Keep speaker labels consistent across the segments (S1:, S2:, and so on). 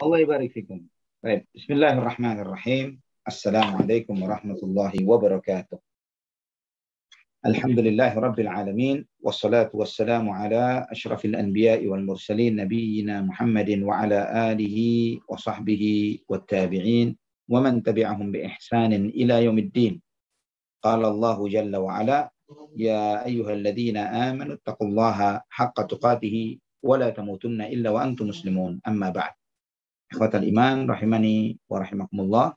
S1: Allah barik fikum. Baik, bismillahirrahmanirrahim. Assalamualaikum warahmatullahi wabarakatuh. Alhamdulillahi rabbil alamin. Wassalatu wassalamu ala asyrafil anbiya'i wal mursalin nabiyyina Muhammadin wa ala alihi wa sahbihi wa tabi'in wa man tabi'ahum bi ihsanin ila yaumiddin. Qala Allahu jalla wa ala, ya ayyuhalladzina amanu taqullaha haqqa tuqatih wa la tamutunna illa wa antum muslimun. Amma ba'd. Ikhwatal iman rahimani wa rahimakumullah.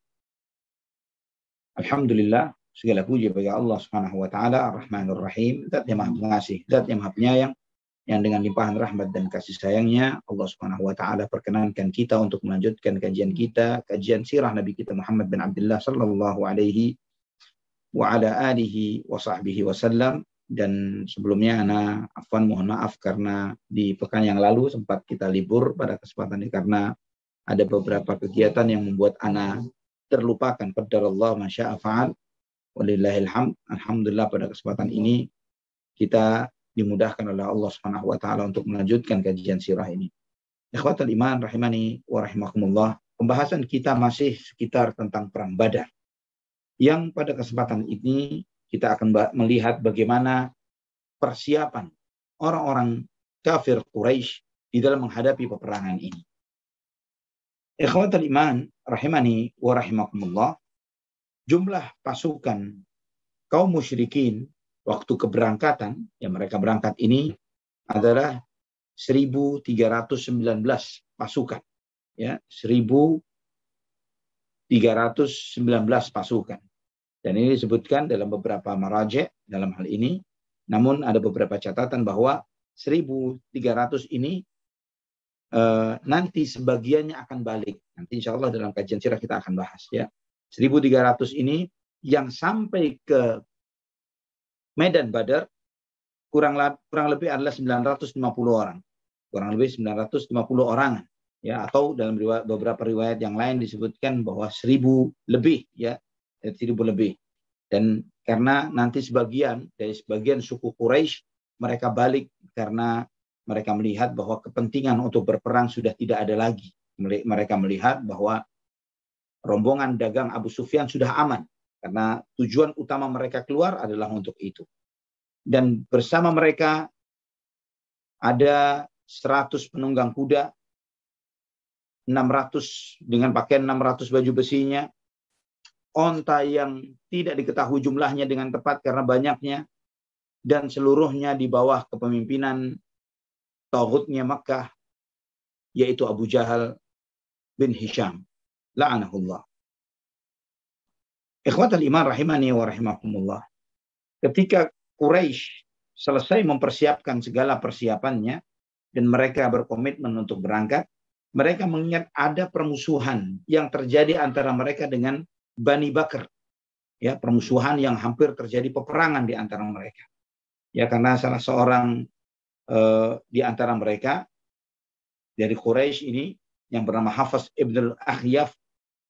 S1: Alhamdulillah, segala puji bagi Allah Subhanahu wa taala Ar-Rahmanur Rahim, Zat yang Maha Pengasih, Zat yang Maha Penyayang, yang dengan limpahan rahmat dan kasih sayangnya Allah Subhanahu wa taala perkenankan kita untuk melanjutkan kajian kita, kajian sirah Nabi kita Muhammad bin Abdullah sallallahu alaihi wa ala alihi wa sahbihi wasallam. Dan sebelumnya mohon maaf karena di pekan yang lalu sempat kita libur pada kesempatan ini karena ada beberapa kegiatan yang membuat ana terlupakan. Qadarallah ma syaa fa'al. Walillahil hamd. Alhamdulillah pada kesempatan ini kita dimudahkan oleh Allah Subhanahu wa taala untuk melanjutkan kajian sirah ini. Ikhwatul iman rahimani wa rahimakumullah. Pembahasan kita masih sekitar tentang perang Badar. Yang pada kesempatan ini kita akan melihat bagaimana persiapan orang-orang kafir Quraisy di dalam menghadapi peperangan ini. Ikhwatul iman rahimani wa rahimakumullah, jumlah pasukan kaum musyrikin waktu keberangkatan, yang mereka berangkat ini adalah 1.319 pasukan, ya, 1.319 pasukan. Dan ini disebutkan dalam beberapa maraji' dalam hal ini. Namun ada beberapa catatan bahwa 1.300 ini nanti sebagiannya akan balik. Nanti insya Allah dalam kajian sirah kita akan bahas, ya. 1.300 ini yang sampai ke Medan Badar kurang lebih adalah 950 orang. Kurang lebih 950 orang, ya, atau dalam beberapa riwayat yang lain disebutkan bahwa 1.000 lebih, ya, 1.000 lebih. Dan karena nanti sebagian suku Quraisy mereka balik karena mereka melihat bahwa kepentingan untuk berperang sudah tidak ada lagi. Mereka melihat bahwa rombongan dagang Abu Sufyan sudah aman. Karena tujuan utama mereka keluar adalah untuk itu. Dan bersama mereka ada 100 penunggang kuda, 600 dengan pakaian 600 baju besinya, onta yang tidak diketahui jumlahnya dengan tepat karena banyaknya, dan seluruhnya di bawah kepemimpinan taghutnya Makkah, yaitu Abu Jahal bin Hisham la'anahullah. Ikhwatal iman rahimani wa rahimakumullah. Ketika Quraisy selesai mempersiapkan segala persiapannya dan mereka berkomitmen untuk berangkat, mereka mengingat ada permusuhan yang terjadi antara mereka dengan Bani Bakr. Ya, permusuhan yang hampir terjadi peperangan di antara mereka. Ya, karena salah seorang di antara mereka dari Quraisy ini yang bernama Hafs ibn al-Akhyaf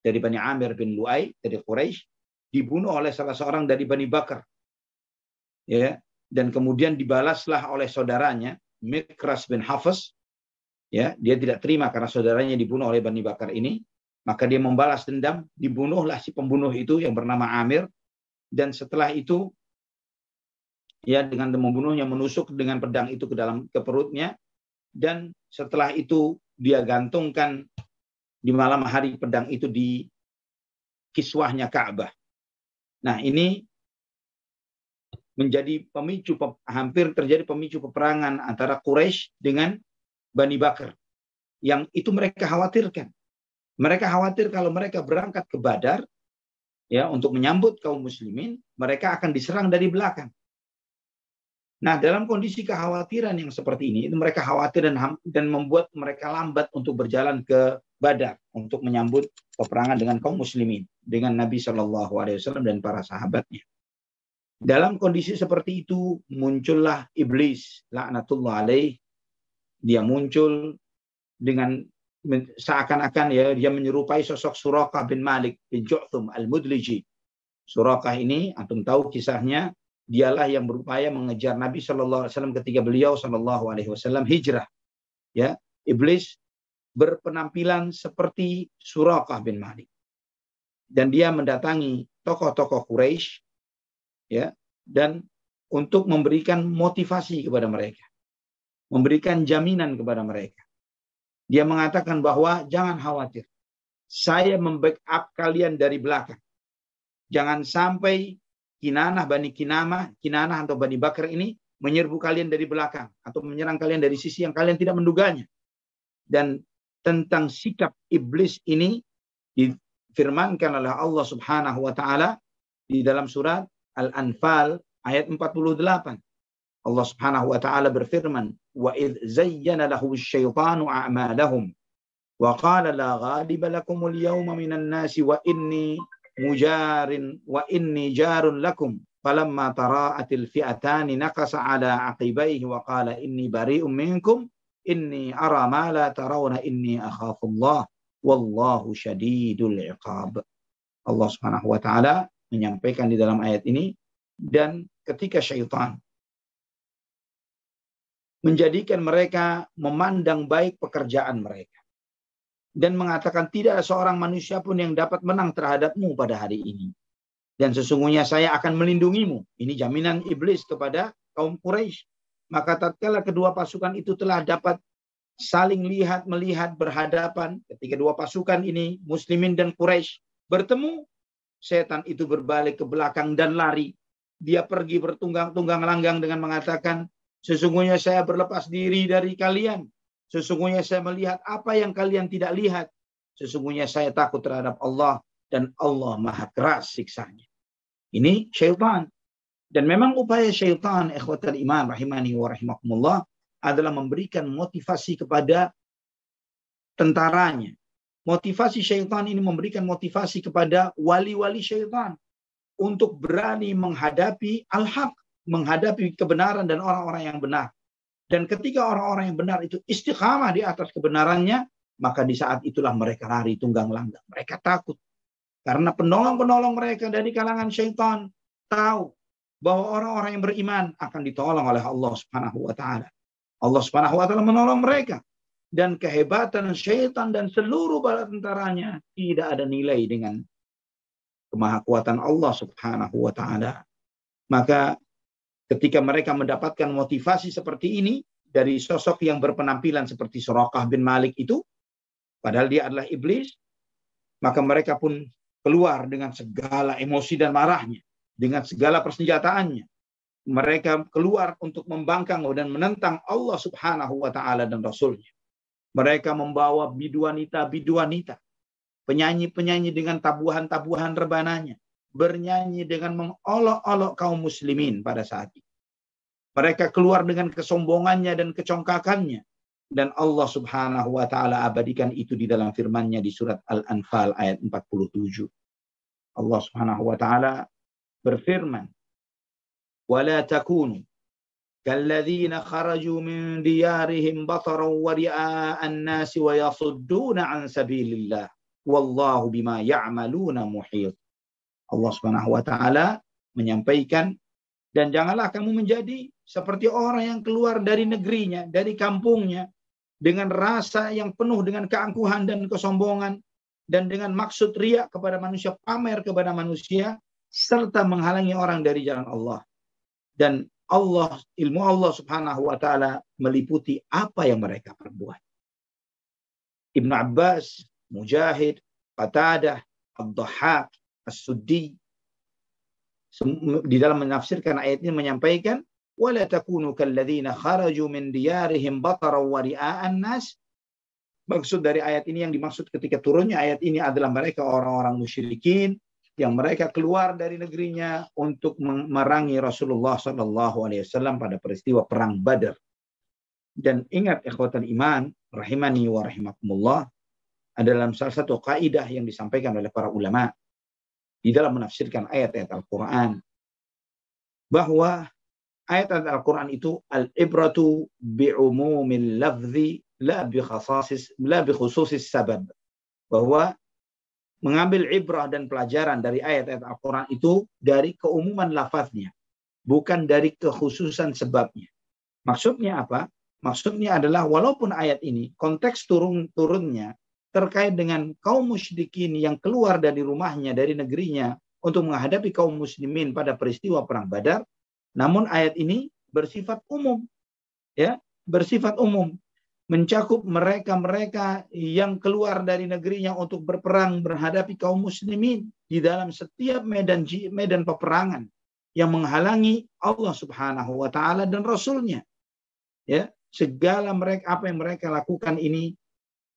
S1: dari Bani Amir bin Lu'ay dari Quraisy dibunuh oleh salah seorang dari Bani Bakar, ya, dan kemudian dibalaslah oleh saudaranya Mikras bin Hafs, ya, dia tidak terima karena saudaranya dibunuh oleh Bani Bakar ini, maka dia membalas dendam, dibunuhlah si pembunuh itu yang bernama Amir, dan setelah itu ya dengan membunuhnya menusuk dengan pedang itu ke perutnya, dan setelah itu dia gantungkan di malam hari pedang itu di kiswahnya Ka'bah. Nah, ini menjadi hampir terjadi pemicu peperangan antara Quraisy dengan Bani Bakar, yang itu mereka khawatirkan. Mereka khawatir kalau mereka berangkat ke Badar, ya, untuk menyambut kaum muslimin, mereka akan diserang dari belakang. Nah, dalam kondisi kekhawatiran yang seperti ini, itu mereka khawatir dan membuat mereka lambat untuk berjalan ke Badar untuk menyambut peperangan dengan kaum muslimin, dengan Nabi Shallallahu Alaihi Wasallam dan para sahabatnya. Dalam kondisi seperti itu muncullah iblis, laknatullah alaih. Dia muncul dengan seakan-akan, ya, dia menyerupai sosok Suraqah bin Malik bin Ju'thum al-Mudliji. Suraqah ini antum tahu kisahnya. Dialah yang berupaya mengejar Nabi Shallallahu Alaihi Wasallam ketika beliau Shallallahu Alaihi Wasallam hijrah. Ya, iblis berpenampilan seperti Suraqah bin Malik. Dan dia mendatangi tokoh-tokoh Quraisy, ya, dan untuk memberikan motivasi kepada mereka, memberikan jaminan kepada mereka. Dia mengatakan bahwa jangan khawatir, saya membackup kalian dari belakang. Jangan sampai Bani Kinanah atau Bani Bakar ini menyerbu kalian dari belakang atau menyerang kalian dari sisi yang kalian tidak menduganya. Dan tentang sikap iblis ini difirmankan oleh Allah Subhanahu wa taala di dalam surat Al-Anfal ayat 48. Allah Subhanahu wa taala berfirman, "Wa idz zayyana lahu asy-syaitanu a'malahum wa qala la ghaliba lakumul yawma minan nasi wa inni jarun lakum falamma tara'atil fi'atani naqasa ala aqibaihi wa qala inni bari'um minkum inni ara ma la tarawna inni akhafullah wallahu syadidul iqab." Allah Subhanahu wa taala menyampaikan di dalam ayat ini, dan ketika syaitan menjadikan mereka memandang baik pekerjaan mereka dan mengatakan tidak ada seorang manusia pun yang dapat menang terhadapmu pada hari ini, dan sesungguhnya saya akan melindungimu. Ini jaminan iblis kepada kaum Quraisy. Maka tatkala kedua pasukan itu telah dapat saling melihat berhadapan, ketika dua pasukan ini Muslimin dan Quraisy bertemu, setan itu berbalik ke belakang dan lari. Dia pergi bertunggang-tunggang langgang dengan mengatakan, sesungguhnya saya berlepas diri dari kalian. Sesungguhnya saya melihat apa yang kalian tidak lihat. Sesungguhnya saya takut terhadap Allah, dan Allah maha keras siksanya. Ini syaitan. Dan memang upaya syaitan, ikhwatal iman rahimani wa rahimakumullah, adalah memberikan motivasi kepada tentaranya. Motivasi syaitan ini memberikan motivasi kepada wali-wali syaitan untuk berani menghadapi al-haq, menghadapi kebenaran dan orang-orang yang benar. Dan ketika orang-orang yang benar itu istiqamah di atas kebenarannya, maka di saat itulah mereka lari tunggang langgang. Mereka takut. Karena penolong-penolong mereka dari kalangan syaitan tahu bahwa orang-orang yang beriman akan ditolong oleh Allah Subhanahu wa taala. Allah Subhanahu wa taala menolong mereka. Dan kehebatan syaitan dan seluruh bala tentaranya tidak ada nilai dengan kemahakuatan Allah Subhanahu wa taala. Maka ketika mereka mendapatkan motivasi seperti ini dari sosok yang berpenampilan seperti Suraqah bin Malik itu, padahal dia adalah iblis, maka mereka pun keluar dengan segala emosi dan marahnya, dengan segala persenjataannya. Mereka keluar untuk membangkang dan menentang Allah Subhanahu wa taala dan Rasulnya. Mereka membawa biduanita, penyanyi-penyanyi dengan tabuhan-tabuhan rebananya, bernyanyi dengan mengolok-olok kaum muslimin pada saat itu. Mereka keluar dengan kesombongannya dan kecongkakannya. Dan Allah Subhanahu wa taala abadikan itu di dalam firman-Nya di surat Al-Anfal ayat 47. Allah Subhanahu wa taala berfirman, "Wala takunu kalladzina kharaju min diyarihim bataran wa ria'an nasi wa yasudduna an sabilillah wallahu bima ya'maluna muhit." Allah Subhanahu wa taala menyampaikan, dan janganlah kamu menjadi seperti orang yang keluar dari negerinya, dari kampungnya, dengan rasa yang penuh dengan keangkuhan dan kesombongan, dan dengan maksud riya kepada manusia, pamer kepada manusia, serta menghalangi orang dari jalan Allah. Dan ilmu Allah Subhanahu wa taala meliputi apa yang mereka perbuat. Ibnu Abbas, Mujahid, Qatadah, Ad-Dhahhak, As-Suddi di dalam menafsirkan ayat ini menyampaikan, wala takunu kalladzina kharaju min diyarihim bataran wa ria'an nas. Maksud dari ayat ini, yang dimaksud ketika turunnya ayat ini adalah mereka orang-orang musyrikin yang mereka keluar dari negerinya untuk memerangi Rasulullah SAW pada peristiwa perang Badar. Dan ingat ikhwatal iman rahimani wa rahimakumullah, dalam salah satu kaidah yang disampaikan oleh para ulama di dalam menafsirkan ayat-ayat Al-Quran, bahwa ayat-ayat Al-Quran itu al-ibratu bi'umumil lafzi la bi khususis sabab, bahwa mengambil ibrah dan pelajaran dari ayat-ayat Al-Quran itu dari keumuman lafaznya, bukan dari kekhususan sebabnya. Maksudnya apa? Maksudnya adalah walaupun ayat ini konteks turunnya terkait dengan kaum musyrikin yang keluar dari rumahnya, dari negerinya untuk menghadapi kaum muslimin pada peristiwa perang Badar, namun ayat ini bersifat umum, ya, bersifat umum, mencakup mereka-mereka yang keluar dari negerinya untuk berperang menghadapi kaum muslimin di dalam setiap medan peperangan yang menghalangi Allah Subhanahu wa taala dan Rasul-Nya. Ya, segala apa yang mereka lakukan ini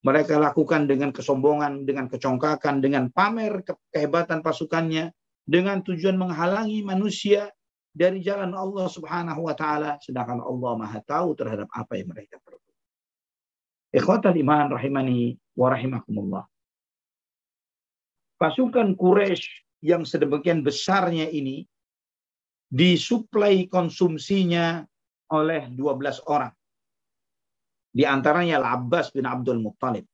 S1: mereka lakukan dengan kesombongan, dengan kecongkakan, dengan pamer kehebatan pasukannya, dengan tujuan menghalangi manusia dari jalan Allah Subhanahu wa taala, sedangkan Allah Maha tahu terhadap apa yang mereka perbuat. Ikhwatal iman rahimani wa rahimakumullah. Pasukan Quraisy yang sedemikian besarnya ini disuplai konsumsinya oleh 12 orang. Di antaranya Al-Abbas bin Abdul Muttalib,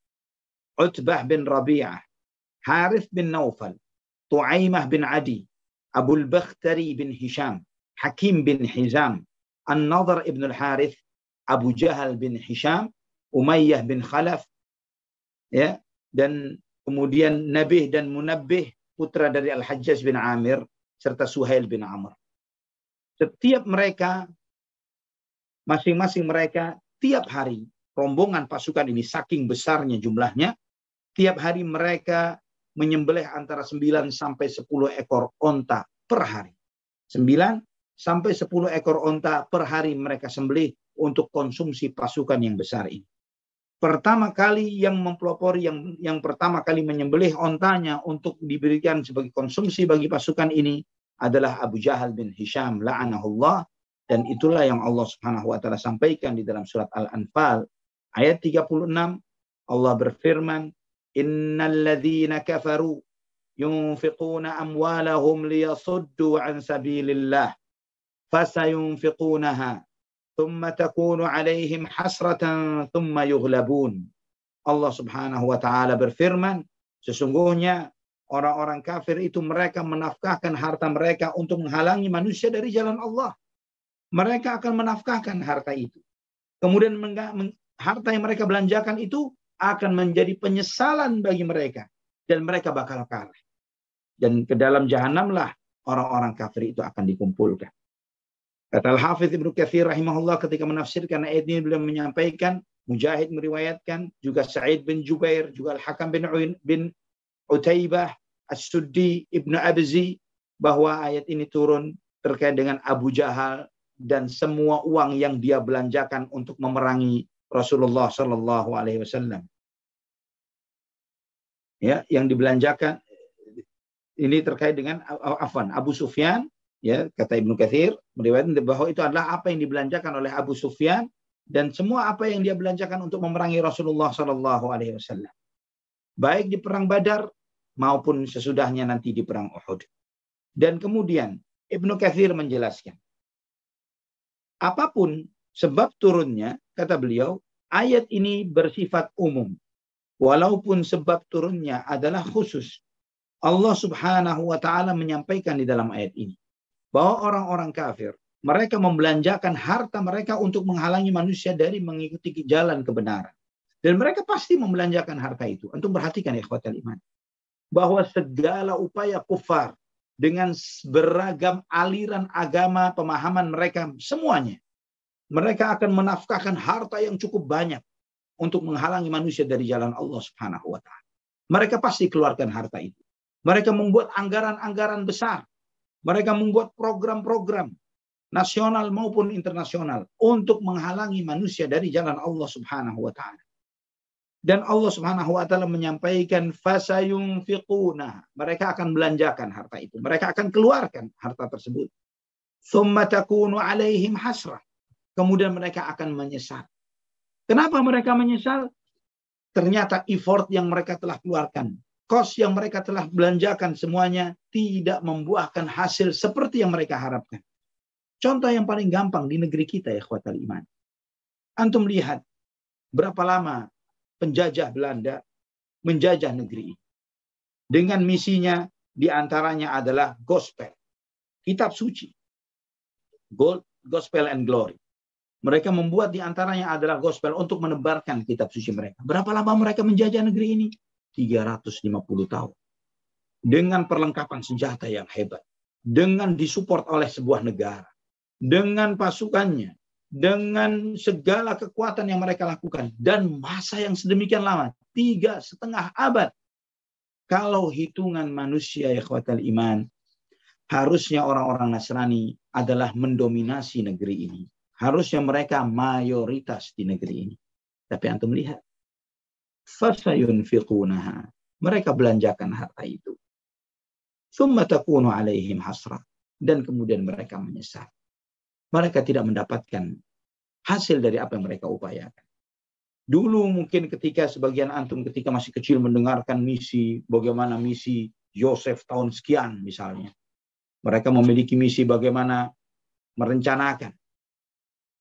S1: Utbah bin Rabi'ah, Harith bin Naufal, Tu'aimah bin Adi, Abul Bakhtari bin Hisham, Hakim bin Hizam, An-Nadhr ibn al-Harith, Abu Jahal bin Hisham, Umayyah bin Khalaf, ya, dan kemudian Nabih dan Munabbih, putra dari Al-Hajjaj bin Amir, serta Suhail bin Amr. Setiap mereka, masing-masing mereka, tiap hari, rombongan pasukan ini saking besarnya jumlahnya, tiap hari mereka menyembelih antara 9 sampai 10 ekor onta per hari. 9 sampai 10 ekor onta per hari mereka sembelih untuk konsumsi pasukan yang besar ini. Pertama kali yang mempelopori, yang pertama kali menyembelih ontanya untuk diberikan sebagai konsumsi bagi pasukan ini adalah Abu Jahal bin Hisham la'anahullah, dan itulah yang Allah Subhanahu wa taala sampaikan di dalam surat Al-Anfal ayat 36. Allah berfirman, innal ladzina kafaru yunfiquna amwalahum liyasuddu an sabilillah fasayunfiqunaha thumma takunu alaihim hasratan thumma yughlabun. Allah Subhanahu wa taala berfirman, sesungguhnya orang-orang kafir itu mereka menafkahkan harta mereka untuk menghalangi manusia dari jalan Allah. Mereka akan menafkahkan harta itu. Kemudian harta yang mereka belanjakan itu akan menjadi penyesalan bagi mereka. Dan mereka bakal kalah. Dan ke dalam jahanamlah orang-orang kafir itu akan dikumpulkan. Kata Al-Hafidz Ibnu Katsir rahimahullah ketika menafsirkan ayat ini, beliau menyampaikan, Mujahid meriwayatkan, juga Sa'id bin Jubair, juga Al-Hakam bin Utaibah, As-Suddi, Ibnu Abzi, bahwa ayat ini turun terkait dengan Abu Jahal dan semua uang yang dia belanjakan untuk memerangi Rasulullah Shallallahu Alaihi Wasallam. Ya, yang dibelanjakan ini terkait dengan Abu Sufyan. Ya, kata Ibnu Katsir meriwayatkan bahwa itu adalah apa yang dibelanjakan oleh Abu Sufyan dan semua apa yang dia belanjakan untuk memerangi Rasulullah Shallallahu Alaihi Wasallam, baik di perang Badar maupun sesudahnya nanti di perang Uhud. Dan kemudian Ibnu Katsir menjelaskan, apapun sebab turunnya, kata beliau, ayat ini bersifat umum, walaupun sebab turunnya adalah khusus. Allah Subhanahu wa taala menyampaikan di dalam ayat ini bahwa orang-orang kafir, mereka membelanjakan harta mereka untuk menghalangi manusia dari mengikuti jalan kebenaran. Dan mereka pasti membelanjakan harta itu. Antum perhatikan ya ikhwatal iman, bahwa segala upaya kufar dengan beragam aliran agama, pemahaman mereka semuanya, mereka akan menafkahkan harta yang cukup banyak untuk menghalangi manusia dari jalan Allah Subhanahu wa taala. Mereka pasti keluarkan harta itu. Mereka membuat anggaran-anggaran besar. Mereka membuat program-program nasional maupun internasional untuk menghalangi manusia dari jalan Allah Subhanahu wa taala. Dan Allah Subhanahu wa taala menyampaikan fasayunfiquna, mereka akan belanjakan harta itu. Mereka akan keluarkan harta tersebut. Tsumma takunu alaihim hasrah. Kemudian mereka akan menyesal. Kenapa mereka menyesal? Ternyata effort yang mereka telah keluarkan, kos yang mereka telah belanjakan semuanya tidak membuahkan hasil seperti yang mereka harapkan. Contoh yang paling gampang di negeri kita ya ikhwatal iman. Antum lihat berapa lama penjajah Belanda menjajah negeri ini. Dengan misinya diantaranya adalah gospel, kitab suci, gospel and glory. Mereka membuat di antaranya adalah gospel untuk menebarkan kitab suci mereka. Berapa lama mereka menjajah negeri ini? 350 tahun. Dengan perlengkapan senjata yang hebat. Dengan disupport oleh sebuah negara. Dengan pasukannya. Dengan segala kekuatan yang mereka lakukan. Dan masa yang sedemikian lama. 3,5 abad. Kalau hitungan manusia ya ikhwatal iman. Harusnya orang-orang Nasrani adalah mendominasi negeri ini. Harusnya mereka mayoritas di negeri ini. Tapi antum lihat. Fasayunfiqunaha. Mereka belanjakan harta itu. Thumma takunu alaihim hasrah. Dan kemudian mereka menyesal. Mereka tidak mendapatkan hasil dari apa yang mereka upayakan. Dulu mungkin ketika sebagian antum ketika masih kecil mendengarkan misi, bagaimana misi Yosef tahun sekian misalnya. Mereka memiliki misi bagaimana merencanakan.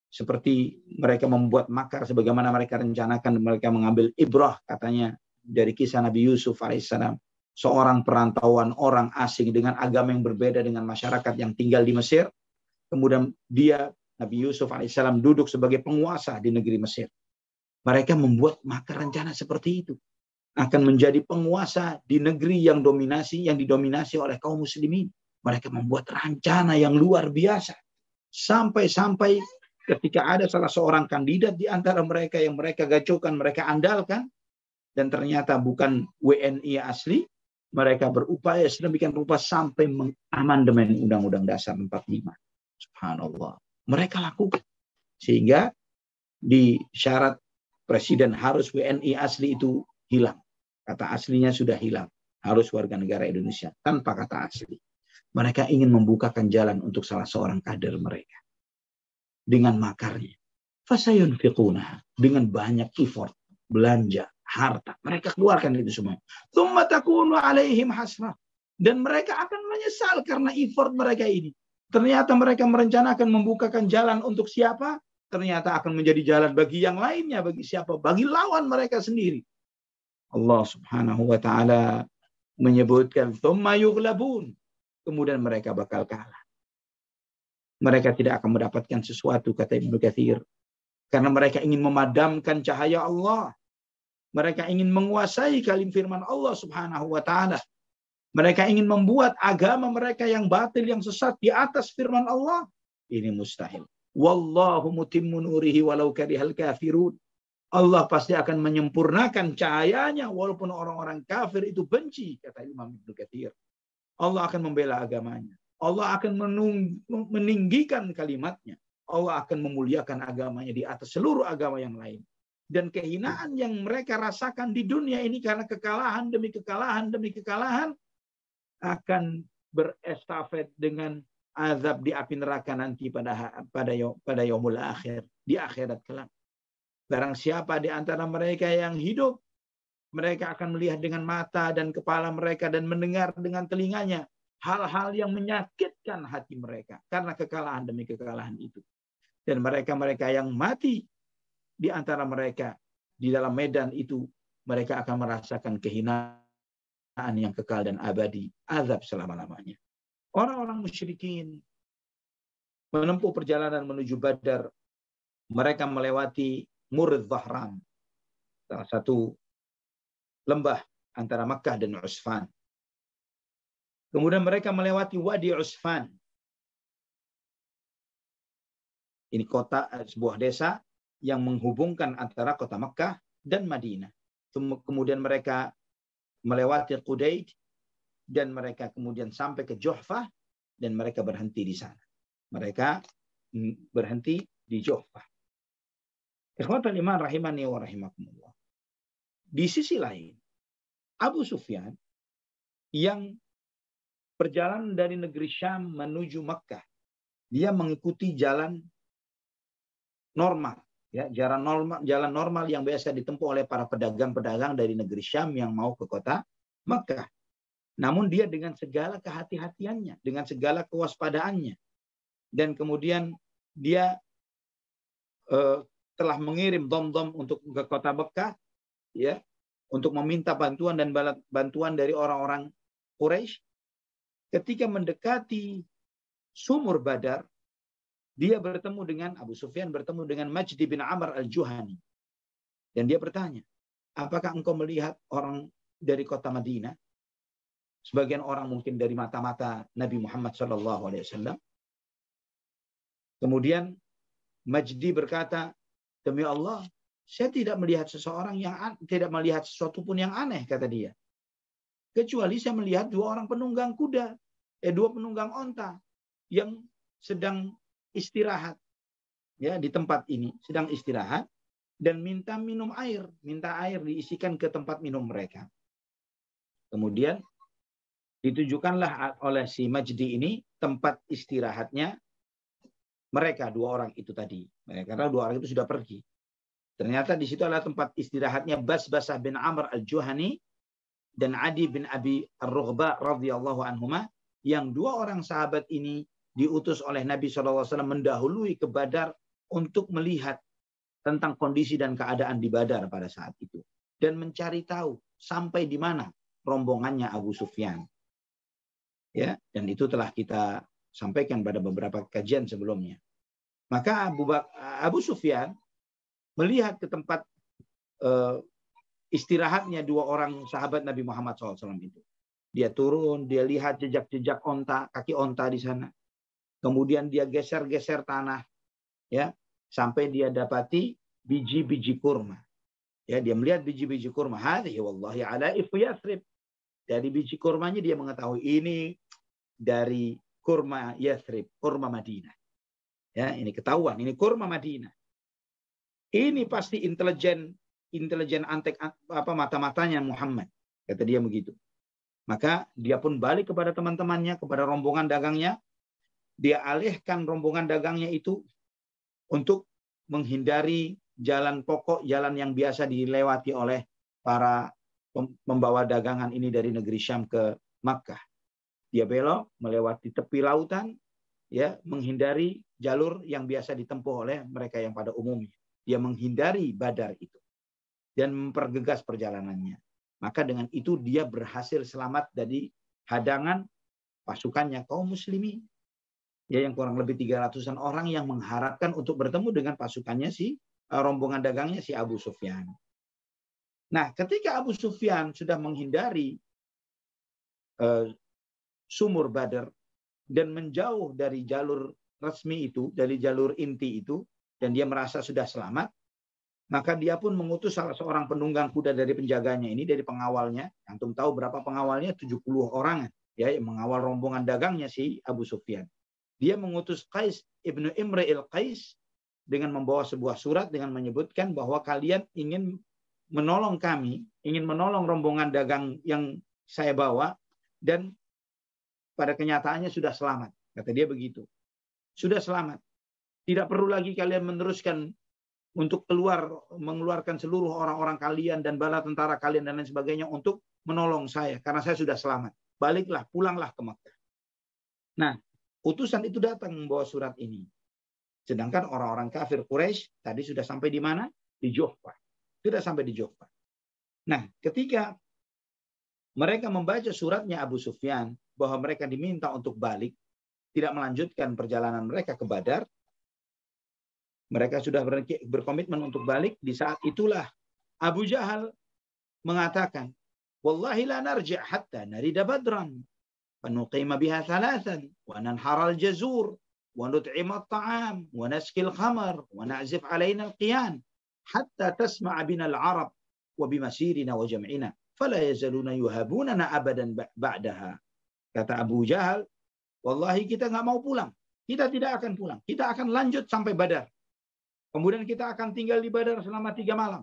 S1: Seperti mereka membuat makar sebagaimana mereka rencanakan, mereka mengambil ibrah katanya dari kisah Nabi Yusuf alaihissalam, seorang perantauan orang asing dengan agama yang berbeda dengan masyarakat yang tinggal di Mesir. Kemudian dia Nabi Yusuf alaihissalam duduk sebagai penguasa di negeri Mesir. Mereka membuat makar rencana seperti itu, akan menjadi penguasa di negeri yang didominasi oleh kaum muslimin. Mereka membuat rencana yang luar biasa sampai ketika ada salah seorang kandidat di antara mereka yang mereka gacokan, mereka andalkan, dan ternyata bukan WNI asli, mereka berupaya sedemikian rupa sampai mengamandemen Undang-Undang Dasar 45. Subhanallah. Mereka lakukan. Sehingga di syarat presiden harus WNI asli itu hilang. Kata aslinya sudah hilang. Harus warga negara Indonesia tanpa kata asli. Mereka ingin membukakan jalan untuk salah seorang kader mereka. Dengan makarnya. Fasayunfiquna. Dengan banyak effort. Belanja. Harta. Mereka keluarkan itu semua. Tsumma takunu alaihim hasrah. Dan mereka akan menyesal karena effort mereka ini. Ternyata mereka merencanakan membukakan jalan untuk siapa? Ternyata akan menjadi jalan bagi yang lainnya. Bagi siapa? Bagi lawan mereka sendiri. Allah subhanahu wa ta'ala menyebutkan. Tsumma yughlabun. Kemudian mereka bakal kalah. Mereka tidak akan mendapatkan sesuatu, kata Ibnu Katsir. Karena mereka ingin memadamkan cahaya Allah. Mereka ingin menguasai kalim firman Allah subhanahu wa ta'ala. Mereka ingin membuat agama mereka yang batil, yang sesat di atas firman Allah. Ini mustahil. Wallahu mutimmu nurihi walau karihal kafirun. Allah pasti akan menyempurnakan cahayanya walaupun orang-orang kafir itu benci, kata Imam Ibnu Katsir. Allah akan membela agamanya. Allah akan meninggikan kalimatnya. Allah akan memuliakan agamanya di atas seluruh agama yang lain. Dan kehinaan yang mereka rasakan di dunia ini karena kekalahan demi kekalahan demi kekalahan akan berestafet dengan azab di api neraka nanti pada yaumul akhir, di akhirat kelak. Barang siapa di antara mereka yang hidup, mereka akan melihat dengan mata dan kepala mereka dan mendengar dengan telinganya hal-hal yang menyakitkan hati mereka karena kekalahan demi kekalahan itu. Dan mereka-mereka yang mati di antara mereka di dalam medan itu, mereka akan merasakan kehinaan yang kekal dan abadi, azab selama-lamanya. Orang-orang musyrikin menempuh perjalanan menuju Badar, mereka melewati Murid Dhahran, salah satu lembah antara Makkah dan Usfan. Kemudian mereka melewati Wadi Usfan. Ini kota, sebuah desa yang menghubungkan antara kota Makkah dan Madinah. Kemudian mereka melewati Qudayd dan mereka kemudian sampai ke Juhfah dan mereka berhenti di sana. Mereka berhenti di Juhfah. Ikhwatal iman rahimani wa rahimakumullah. Di sisi lain, Abu Sufyan yang berjalan dari negeri Syam menuju Makkah, dia mengikuti jalan normal, ya, jalan normal yang biasa ditempuh oleh para pedagang-pedagang dari negeri Syam yang mau ke kota Makkah. Namun dia dengan segala kehati-hatiannya, dengan segala kewaspadaannya, dan kemudian dia telah mengirim dom-dom untuk ke kota Makkah, ya, untuk meminta bantuan dan bantuan dari orang-orang Quraisy. Ketika mendekati sumur Badar, dia bertemu dengan Abu Sufyan, bertemu dengan Majdi bin Amr al-Juhani. Dan dia bertanya, apakah engkau melihat orang dari kota Madinah? Sebagian orang mungkin dari mata-mata Nabi Muhammad SAW. Kemudian Majdi berkata, demi Allah, saya tidak melihat seseorang yang tidak melihat sesuatu pun yang aneh, kata dia. Kecuali saya melihat dua orang penunggang kuda, dua penunggang onta yang sedang istirahat, ya, di tempat ini, sedang istirahat dan minta minum air, minta air diisikan ke tempat minum mereka. Kemudian ditujukanlah oleh si Majdi ini tempat istirahatnya mereka dua orang itu tadi. Karena dua orang itu sudah pergi. Ternyata di situ adalah tempat istirahatnya Basbasah bin Amr al-Juhani dan Adi bin Abi Ar-Rughba radhiyallahu anhuma, yang dua orang sahabat ini diutus oleh Nabi SAW mendahului ke Badar untuk melihat tentang kondisi dan keadaan di Badar pada saat itu. Dan mencari tahu sampai di mana rombongannya Abu Sufyan. Ya, dan itu telah kita sampaikan pada beberapa kajian sebelumnya. Maka Abu Sufyan melihat ke tempat istirahatnya dua orang sahabat Nabi Muhammad SAW itu. Dia turun, dia lihat jejak-jejak onta, kaki onta di sana. Kemudian dia geser-geser tanah, ya, sampai dia dapati biji-biji kurma. Ya, dia melihat biji-biji kurma. Hadhihi wallahi alaifu Yathrib. Dari biji kurmanya dia mengetahui ini dari kurma Yathrib, kurma Madinah. Ya, ini ketahuan, ini kurma Madinah. Ini pasti intelijen antek mata-matanya Muhammad, kata dia begitu. Maka dia pun balik kepada teman-temannya, kepada rombongan dagangnya. Dia alihkan rombongan dagangnya itu untuk menghindari jalan pokok, jalan yang biasa dilewati oleh para membawa dagangan ini dari negeri Syam ke Makkah. Dia belok melewati tepi lautan, ya, menghindari jalur yang biasa ditempuh oleh mereka yang pada umumnya. Dia menghindari Badar itu dan mempergegas perjalanannya. Maka dengan itu dia berhasil selamat dari hadangan pasukannya kaum muslimin. Ya, yang kurang lebih 300-an orang yang mengharapkan untuk bertemu dengan pasukannya rombongan dagangnya si Abu Sufyan. Nah, ketika Abu Sufyan sudah menghindari sumur Badar dan menjauh dari jalur resmi itu, dari jalur inti itu, dan dia merasa sudah selamat, maka dia pun mengutus salah seorang penunggang kuda dari penjaganya ini, dari pengawalnya. Antum tahu berapa pengawalnya? 70 orang, ya, yang mengawal rombongan dagangnya si Abu Sufyan. Dia mengutus Qais ibnu Imri al-Qais dengan membawa sebuah surat dengan menyebutkan bahwa kalian ingin menolong kami, ingin menolong rombongan dagang yang saya bawa, dan pada kenyataannya sudah selamat. Kata dia begitu. Sudah selamat. Tidak perlu lagi kalian meneruskan untuk mengeluarkan seluruh orang-orang kalian dan bala tentara kalian dan lain sebagainya untuk menolong saya, karena saya sudah selamat. Baliklah, pulanglah ke Makkah. Nah, utusan itu datang membawa surat ini. Sedangkan orang-orang kafir Quraisy tadi sudah sampai di mana? Di Juhfah. Sudah sampai di Juhfah. Nah, ketika mereka membaca suratnya Abu Sufyan bahwa mereka diminta untuk balik, tidak melanjutkan perjalanan mereka ke Badar, mereka sudah berkomitmen untuk balik. Di saat itulah Abu Jahal mengatakan, "Wallahi la narji' hatta narida Badran, fa nuqima biha thalathan, wa nanhara al-jazur, wa nut'ima at-ta'am, wa naski al-khamar, wa na'zif 'alaina al-qiyan, hatta tasma'a bina al-'arab, wa bimasirina wa jam'ina, fala yazaluna yuhabunana abadan ba'daha." Kata Abu Jahal, "Wallahi kita nggak mau pulang. Kita tidak akan pulang. Kita akan lanjut sampai Badar. Kemudian kita akan tinggal di Badar selama 3 malam.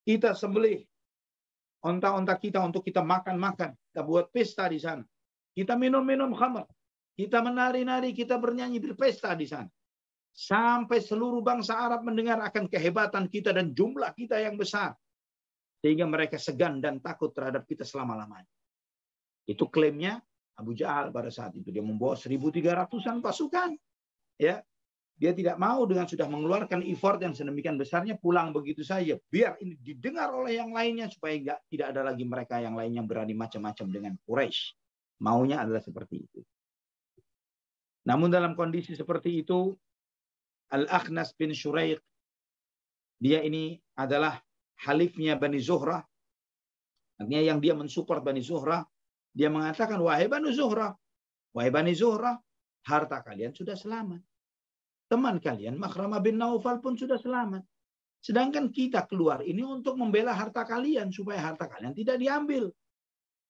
S1: Kita sembelih onta-onta kita untuk kita makan-makan. Kita buat pesta di sana. Kita minum-minum khamar. Kita menari-nari, kita bernyanyi, berpesta di sana. Sampai seluruh bangsa Arab mendengar akan kehebatan kita dan jumlah kita yang besar. Sehingga mereka segan dan takut terhadap kita selama-lamanya." Itu klaimnya Abu Jahal pada saat itu. Dia membawa 1.300-an pasukan. Ya, dia tidak mau dengan sudah mengeluarkan effort yang sedemikian besarnya pulang begitu saja. Biar ini didengar oleh yang lainnya supaya tidak ada lagi mereka yang lain yang berani macam-macam dengan Quraisy. Maunya adalah seperti itu. Namun dalam kondisi seperti itu, Al-Akhnas bin Syuraiq, dia ini adalah halifnya Bani Zuhrah. Artinya yang dia mensupport Bani Zuhrah. Dia mengatakan, wahai Bani Zuhrah, harta kalian sudah selamat. Teman kalian, Makhramah bin Naufal pun sudah selamat. Sedangkan kita keluar ini untuk membela harta kalian, supaya harta kalian tidak diambil.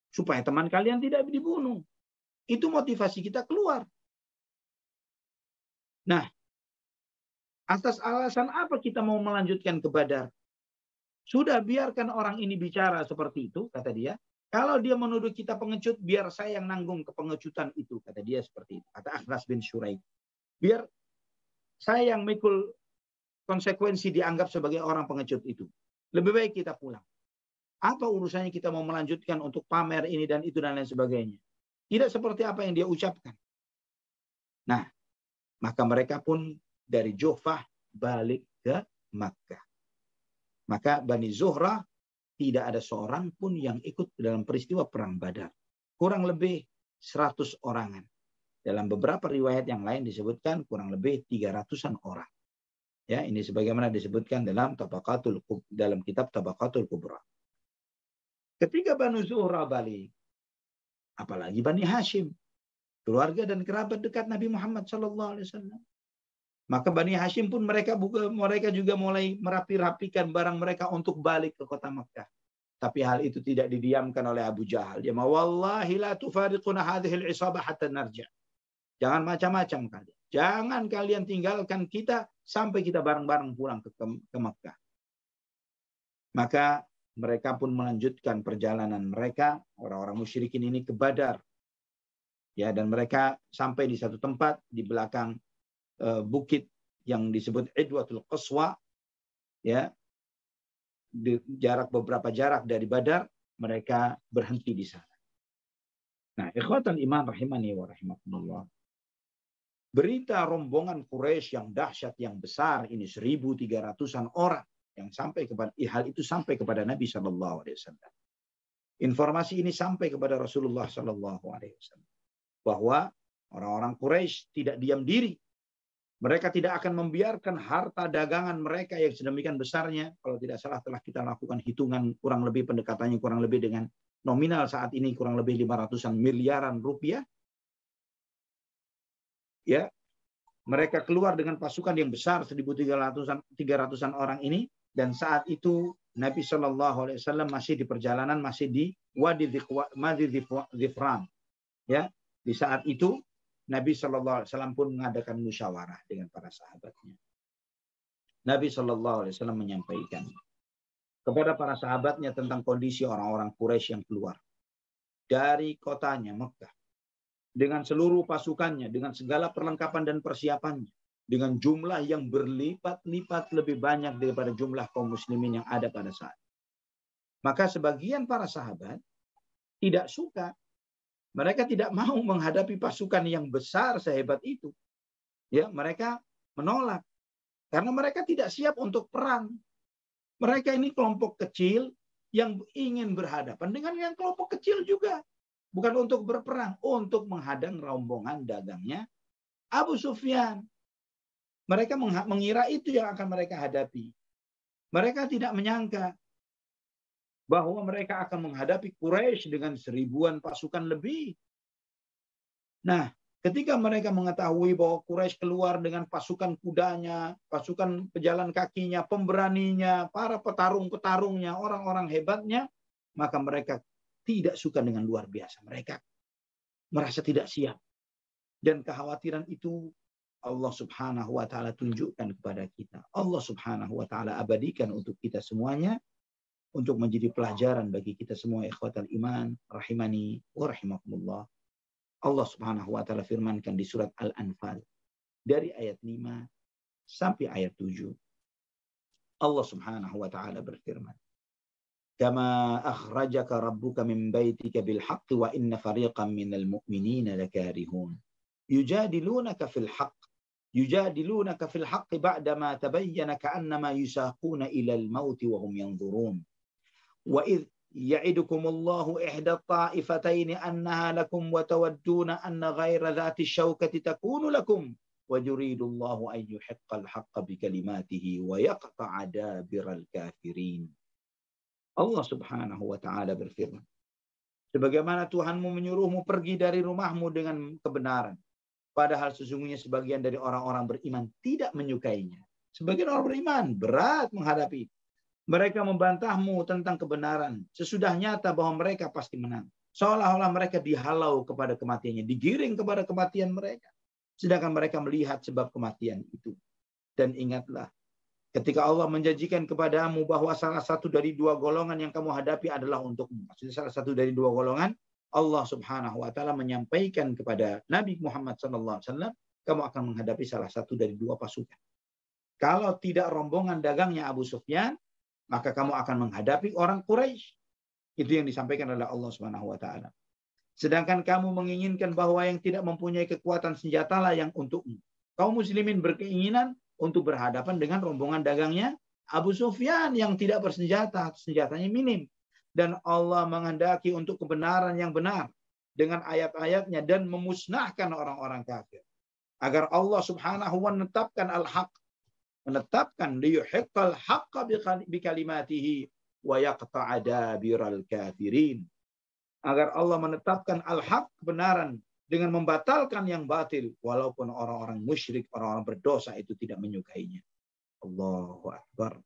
S1: Supaya teman kalian tidak dibunuh. Itu motivasi kita keluar. Nah, atas alasan apa kita mau melanjutkan ke Badar? Sudah, biarkan orang ini bicara seperti itu, kata dia. Kalau dia menuduh kita pengecut, biar saya yang nanggung kepengecutan itu, kata dia seperti itu. Kata Akhnas bin Syuraiq. Biar saya yang mikul konsekuensi dianggap sebagai orang pengecut itu. Lebih baik kita pulang. Apa urusannya kita mau melanjutkan untuk pamer ini dan itu dan lain sebagainya. Tidak seperti apa yang dia ucapkan. Nah, maka mereka pun dari Juhfah balik ke Makkah. Maka Bani Zuhrah tidak ada seorang pun yang ikut dalam peristiwa Perang Badar. Kurang lebih 100 orangan. Dalam beberapa riwayat yang lain disebutkan kurang lebih 300-an orang. Ya, ini sebagaimana disebutkan dalam kitab Tabaqatul Kubra. Ketika Bani Zuhrah balik, apalagi Bani Hashim, keluarga dan kerabat dekat Nabi Muhammad SAW. Maka Bani Hashim pun mereka juga mulai merapi-rapikan barang mereka untuk balik ke kota Makkah. Tapi hal itu tidak didiamkan oleh Abu Jahal. Dia wallahi la tufariquna hadhihi al-isabah hatta narja. Jangan macam-macam kalian. Jangan kalian tinggalkan kita sampai kita bareng-bareng pulang ke Makkah. Maka mereka pun melanjutkan perjalanan mereka, orang-orang musyrikin ini ke Badar. Ya, dan mereka sampai di satu tempat di belakang bukit yang disebut Idwatul Qaswa, ya, beberapa jarak dari Badar, mereka berhenti di sana. Nah, ikhwatan iman rahimani wa rahimakumullah. Berita rombongan Quraisy yang dahsyat, yang besar ini 1.300-an orang yang hal itu sampai kepada Nabi SAW. Informasi ini sampai kepada Rasulullah SAW bahwa orang-orang Quraisy tidak diam diri. Mereka tidak akan membiarkan harta dagangan mereka yang sedemikian besarnya. Kalau tidak salah telah kita lakukan hitungan kurang lebih pendekatannya kurang lebih dengan nominal saat ini kurang lebih 500-an miliaran rupiah. Ya, mereka keluar dengan pasukan yang besar 1.300-an orang ini, dan saat itu Nabi SAW masih di perjalanan, masih di Wadi Dhifran. Ya, di saat itu Nabi SAW pun mengadakan musyawarah dengan para sahabatnya. Nabi SAW menyampaikan kepada para sahabatnya tentang kondisi orang-orang Quraisy yang keluar dari kotanya Mekah dengan seluruh pasukannya, dengan segala perlengkapan dan persiapannya, dengan jumlah yang berlipat-lipat lebih banyak daripada jumlah kaum muslimin yang ada pada saat. Maka sebagian para sahabat tidak suka. Mereka tidak mau menghadapi pasukan yang besar sehebat itu. Ya, mereka menolak karena mereka tidak siap untuk perang. Mereka ini kelompok kecil yang ingin berhadapan dengan yang kelompok kecil juga. Bukan untuk berperang, untuk menghadang rombongan dagangnya Abu Sufyan. Mereka mengira itu yang akan mereka hadapi. Mereka tidak menyangka bahwa mereka akan menghadapi Quraisy dengan 1.000-an pasukan lebih. Nah, ketika mereka mengetahui bahwa Quraisy keluar dengan pasukan kudanya, pasukan pejalan kakinya, pemberaninya, para petarung-petarungnya, orang-orang hebatnya, maka mereka tidak suka dengan luar biasa. Mereka merasa tidak siap. Dan kekhawatiran itu Allah Subhanahu wa ta'ala tunjukkan kepada kita. Allah Subhanahu wa ta'ala abadikan untuk kita semuanya, untuk menjadi pelajaran bagi kita semua ikhwatal iman rahimani wa rahimakumullah. Allah Subhanahu wa taala firmankan di surat Al-Anfal dari ayat 5 sampai ayat 7. Allah Subhanahu wa taala berfirman, "Kama akhrajaka rabbuka min baitika bil haqqi wa inna fariqan minal mu'minina lakarihun. Yujadilunaka fil haqqi ba'da ma tabayyana ka'annama yusaquna ila al-maut wa hum yanzurun. ya'idukumullahu ihda ta'ifataini annaha lakum wa tawadduna anna ghaira dhati syaukati takunu lakum wa yuridullahu an yuhiqqal haqqa bi kalimatihi wa yaqta'a dabiral kafirin. Allah Subhanahu wa taala berfirman, sebagaimana Tuhanmu menyuruhmu pergi dari rumahmu dengan kebenaran, padahal sesungguhnya sebagian dari orang-orang beriman tidak menyukainya. Sebagian orang beriman berat menghadapi. Mereka membantahmu tentang kebenaran. Sesudah nyata bahwa mereka pasti menang. Seolah-olah mereka dihalau kepada kematiannya. Digiring kepada kematian mereka. Sedangkan mereka melihat sebab kematian itu. Dan ingatlah, ketika Allah menjanjikan kepadamu bahwa salah satu dari dua golongan yang kamu hadapi adalah untukmu. Maksudnya salah satu dari dua golongan, Allah Subhanahu wa taala menyampaikan kepada Nabi Muhammad SAW, kamu akan menghadapi salah satu dari dua pasukan. Kalau tidak rombongan dagangnya Abu Sufyan, maka kamu akan menghadapi orang Quraisy. Itu yang disampaikan oleh Allah Subhanahu wa taala. Sedangkan kamu menginginkan bahwa yang tidak mempunyai kekuatan senjatalah yang untukmu. Kaum muslimin berkeinginan untuk berhadapan dengan rombongan dagangnya Abu Sufyan yang tidak bersenjata, senjatanya minim. Dan Allah menghendaki untuk kebenaran yang benar dengan ayat-ayatnya dan memusnahkan orang-orang kafir. Agar Allah Subhanahu wa taala menetapkan al-haq, menetapkan liyuhiqqal haqqa bikalimatihi wa yaqta'a dabiral kafirin. Agar Allah menetapkan al-haq, kebenaran, dengan membatalkan yang batil, walaupun orang-orang musyrik, orang-orang berdosa itu tidak menyukainya. Allahu Akbar.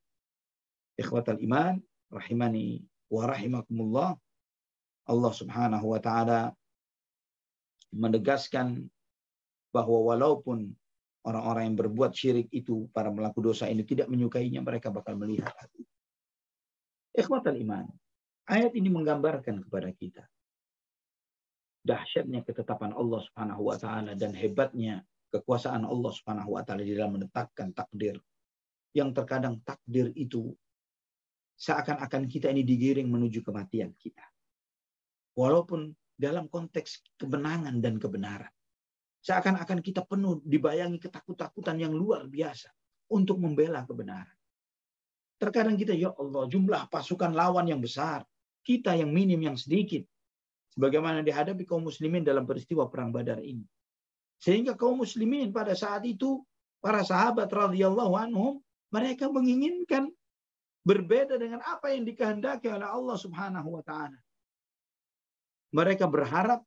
S1: Ikhwatal iman, rahimani wa rahimakumullah. Allah Subhanahu wa taala menegaskan bahwa walaupun orang-orang yang berbuat syirik itu, para pelaku dosa ini tidak menyukainya, mereka bakal melihat hati. Ikhwatal iman, ayat ini menggambarkan kepada kita dahsyatnya ketetapan Allah Subhanahu wa taala dan hebatnya kekuasaan Allah Subhanahu wa taala di dalam menetapkan takdir. Yang terkadang takdir itu seakan-akan kita ini digiring menuju kematian kita. Walaupun dalam konteks kebenangan dan kebenaran. Seakan-akan kita penuh dibayangi ketakutan yang luar biasa untuk membela kebenaran. Terkadang kita, ya Allah, jumlah pasukan lawan yang besar, kita yang minim, yang sedikit. Sebagaimana dihadapi kaum muslimin dalam peristiwa perang Badar ini. Sehingga kaum muslimin pada saat itu, para sahabat radhiyallahu anhum, mereka menginginkan berbeda dengan apa yang dikehendaki oleh Allah Subhanahu wa taala. Mereka berharap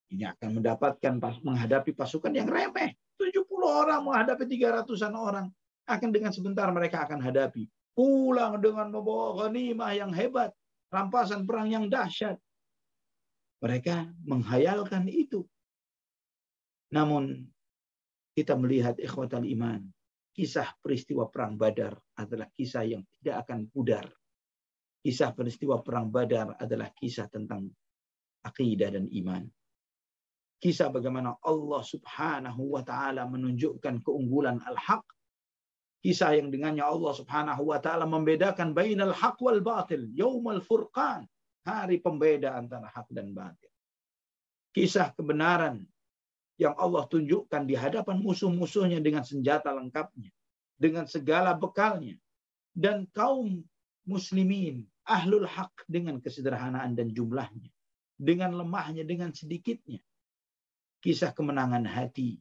S1: ini akan mendapatkan menghadapi pasukan yang remeh. 70 orang menghadapi 300-an orang. Akan dengan sebentar mereka akan hadapi. Pulang dengan membawa ghanimah yang hebat. Rampasan perang yang dahsyat. Mereka menghayalkan itu. Namun kita melihat ikhwatal iman. Kisah peristiwa perang Badar adalah kisah yang tidak akan pudar. Kisah peristiwa perang Badar adalah kisah tentang akidah dan iman. Kisah bagaimana Allah Subhanahu wa taala menunjukkan keunggulan al-haq. Kisah yang dengannya Allah Subhanahu wa taala membedakan bainal haq wal batil, yaumul furqan, hari pembeda antara hak dan batil. Kisah kebenaran yang Allah tunjukkan di hadapan musuh-musuhnya dengan senjata lengkapnya, dengan segala bekalnya, dan kaum muslimin ahlul haq dengan kesederhanaan dan jumlahnya, dengan lemahnya, dengan sedikitnya. Kisah kemenangan hati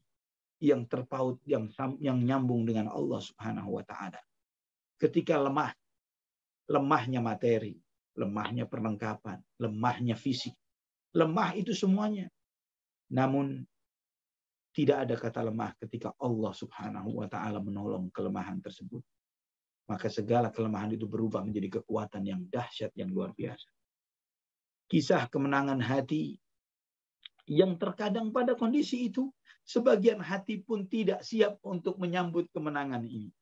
S1: yang terpaut, yang nyambung dengan Allah Subhanahu wa taala. Ketika lemahnya materi, lemahnya perlengkapan, lemahnya fisik, lemah itu semuanya. Namun tidak ada kata lemah ketika Allah Subhanahu wa taala menolong kelemahan tersebut. Maka segala kelemahan itu berubah menjadi kekuatan yang dahsyat, yang luar biasa. Kisah kemenangan hati yang terkadang pada kondisi itu, sebagian hati pun tidak siap untuk menyambut kemenangan ini.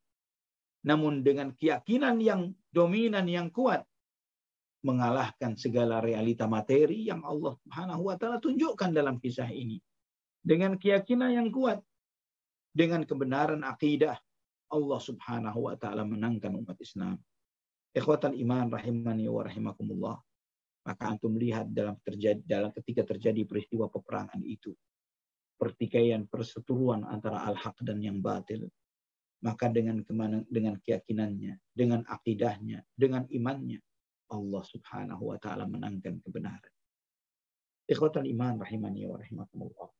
S1: Namun dengan keyakinan yang dominan, yang kuat, mengalahkan segala realita materi yang Allah Subhanahu wa taala tunjukkan dalam kisah ini. Dengan keyakinan yang kuat, dengan kebenaran akidah, Allah Subhanahu wa taala menangkan umat Islam. Ikhwatal iman rahimani wa rahimakumullah. Maka antum lihat dalam ketika terjadi peristiwa peperangan itu, pertikaian, perseteruan antara al-haq dan yang batil, maka dengan keyakinannya, dengan akidahnya, dengan imannya, Allah Subhanahu wa taala menangkan kebenaran. Ikhwatal iman rahimani wa rahimakumullah.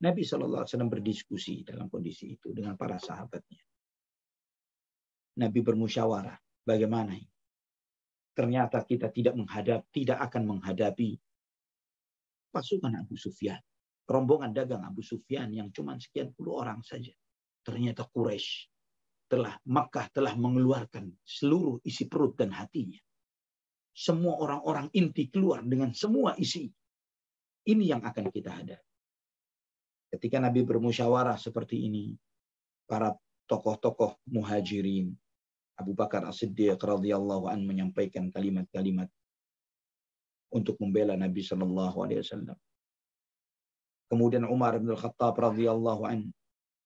S1: Nabi SAW berdiskusi dalam kondisi itu dengan para sahabatnya. Nabi bermusyawarah, bagaimana ini? Ternyata kita tidak akan menghadapi pasukan Abu Sufyan. Rombongan dagang Abu Sufyan yang cuma sekian puluh orang saja. Ternyata Quraisy Makkah telah mengeluarkan seluruh isi perut dan hatinya. Semua orang-orang inti keluar dengan semua isi. Ini yang akan kita hadapi. Ketika Nabi bermusyawarah seperti ini, para tokoh-tokoh muhajirin, Abu Bakar As-Siddiq radhiyallahu an menyampaikan kalimat-kalimat untuk membela Nabi sallallahu alaihi wasallam. Kemudian Umar bin Al-Khattab radhiyallahu an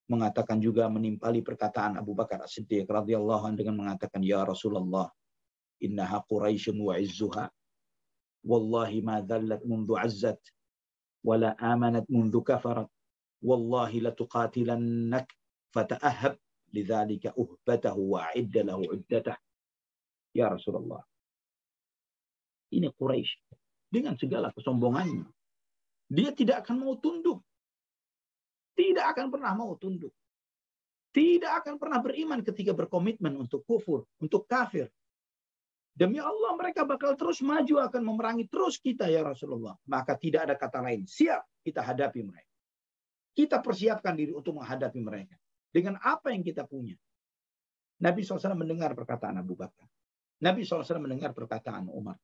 S1: mengatakan juga, menimpali perkataan Abu Bakar As-Siddiq radhiyallahu an dengan mengatakan, ya Rasulullah, innaha Quraisyun wa izzuha wallahi ma dhallat mundu azzat wala amanat mundu kafarat wallahi latuqatilannak fata'ahab lidzalika uhbatahu wa a'idda lahu uddatah. Ya Rasulullah, ini Quraisy dengan segala kesombongannya, dia tidak akan mau tunduk. Tidak akan pernah mau tunduk. Tidak akan pernah beriman ketika berkomitmen untuk kufur, untuk kafir. Demi Allah mereka bakal terus maju, akan memerangi terus kita ya Rasulullah. Maka tidak ada kata lain. Siap kita hadapi mereka. Kita persiapkan diri untuk menghadapi mereka. Dengan apa yang kita punya. Nabi SAW mendengar perkataan Abu Bakar. Nabi SAW mendengar perkataan Umar.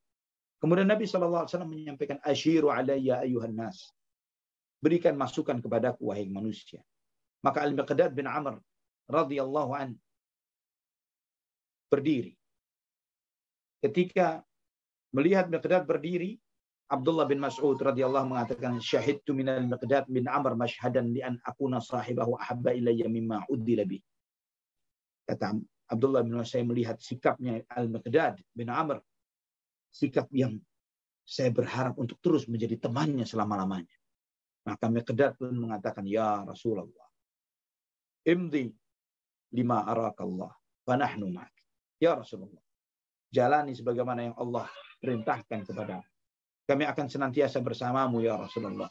S1: Kemudian Nabi SAW menyampaikan, asyiru alayya ayuhan nas. Berikan masukan kepadaku wahai manusia. Maka Al-Miqdad bin Amr radhiyallahu an berdiri. Ketika melihat Miqdad berdiri, Abdullah bin Mas'ud radhiyallahu mengatakan, syahidtu minal Miqdad bin Amr mashhadan li an akuna sahibahu ahabba ilayya mimma uddila bih. Kata Abdullah bin Mas'ud, saya melihat sikapnya Al-Miqdad bin Amr, sikap yang saya berharap untuk terus menjadi temannya selama-lamanya. Maka Miqdad pun mengatakan, ya Rasulullah, imdi lima arakallah, fanahnu ma'ak. Ya Rasulullah, jalani sebagaimana yang Allah perintahkan kepada kami, akan senantiasa bersamamu ya Rasulullah.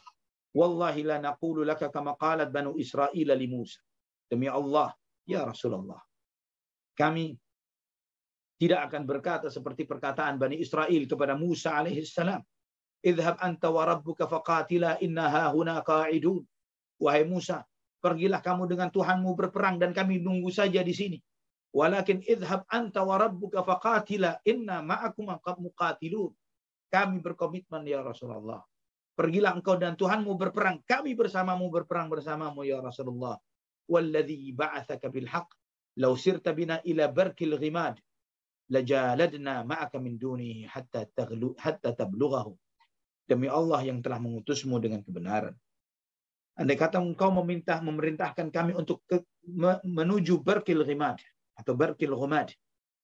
S1: Wallahi la naqulu laka kama qalat banu Israel li Musa. Demi Allah, ya Rasulullah, kami tidak akan berkata seperti perkataan Bani Israel kepada Musa alaihissalam. Idhab anta wa rabbuka faqatila inna hahuna qa'idun. Wahai Musa, pergilah kamu dengan Tuhanmu berperang dan kami nunggu saja di sini. Walakin idhab anta wa rabbuka faqatila inna ma'akum muqatilun. Kami berkomitmen ya Rasulullah. Pergilah engkau dan Tuhanmu berperang, kami bersamamu berperang bersamamu ya Rasulullah. Walladzi ba'atsaka bil haqq law sirta bina ila barkil ghimad lajaladna ma'aka min dunihi hatta tablughahu. Demi Allah yang telah mengutusmu dengan kebenaran. Andai kata engkau memerintahkan kami untuk menuju Barkil Ghimad atau Barkil Ghumad,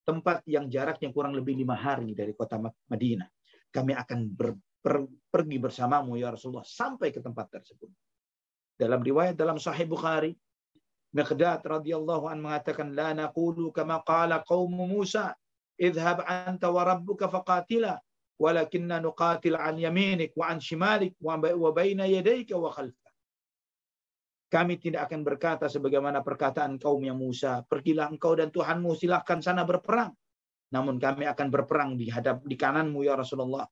S1: tempat yang jaraknya kurang lebih 5 hari dari kota Madinah, kami akan pergi bersamamu ya Rasulullah sampai ke tempat tersebut. Dalam riwayat dalam Sahih Bukhari, Miqdad radhiyallahu an mengatakan, la naqulu kama qala qaum Musa, idhhab anta wa rabbuka faqatila walakinna nuqatil an yaminik wa an shimalik wa baina yadayka wa khalfak. Kami tidak akan berkata sebagaimana perkataan kaumnya Musa, pergilah engkau dan Tuhanmu, silahkan sana berperang. Namun kami akan berperang di kananmu ya Rasulullah,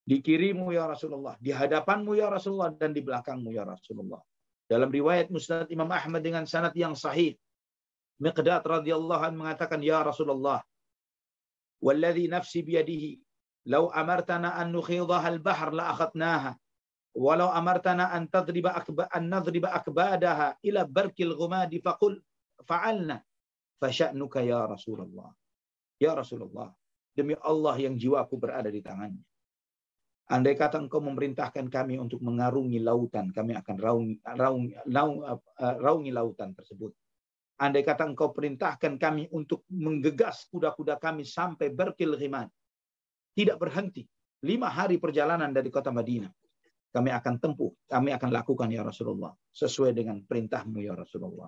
S1: di kirimu ya Rasulullah, di hadapanmu ya Rasulullah, dan di belakangmu ya Rasulullah. Dalam riwayat Musnad Imam Ahmad dengan sanad yang sahih, Miqdad radhiyallahu anhu mengatakan, ya Rasulullah, walladhi nafsi biyadihi law amartana an nukhidhaha al-bahr la akhadnaha walau amartana an nadriba akbadaha ila barkil ghumadi faqul fa'alna fasya'nuka ya Rasulullah. Ya Rasulullah, demi Allah yang jiwaku berada di tangannya, andai kata engkau memerintahkan kami untuk mengarungi lautan, kami akan raungi lautan tersebut. Andai kata engkau perintahkan kami untuk menggegas kuda-kuda kami sampai Barkil Ghimad, tidak berhenti, 5 hari perjalanan dari kota Madinah, kami akan tempuh, kami akan lakukan ya Rasulullah, sesuai dengan perintahmu ya Rasulullah.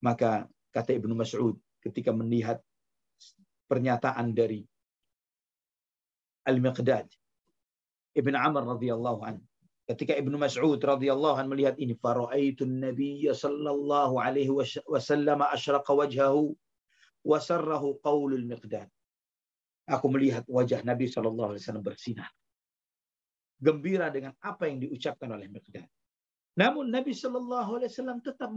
S1: Maka kata Ibnu Mas'ud ketika melihat pernyataan dari Al-Miqdad Ibn Amr radhiyallahu anhu. Ketika Ibnu Mas'ud radhiyallahu anhu melihat ini, fara'aitun nabiyya sallallahu alaihi wasallam asyraqa wajhahu wa sarrahu qaulul Miqdad. Aku melihat wajah Nabi sallallahu alaihi wasallam bersinar, gembira dengan apa yang diucapkan oleh Miqdad. Namun Nabi sallallahu alaihi wasallam tetap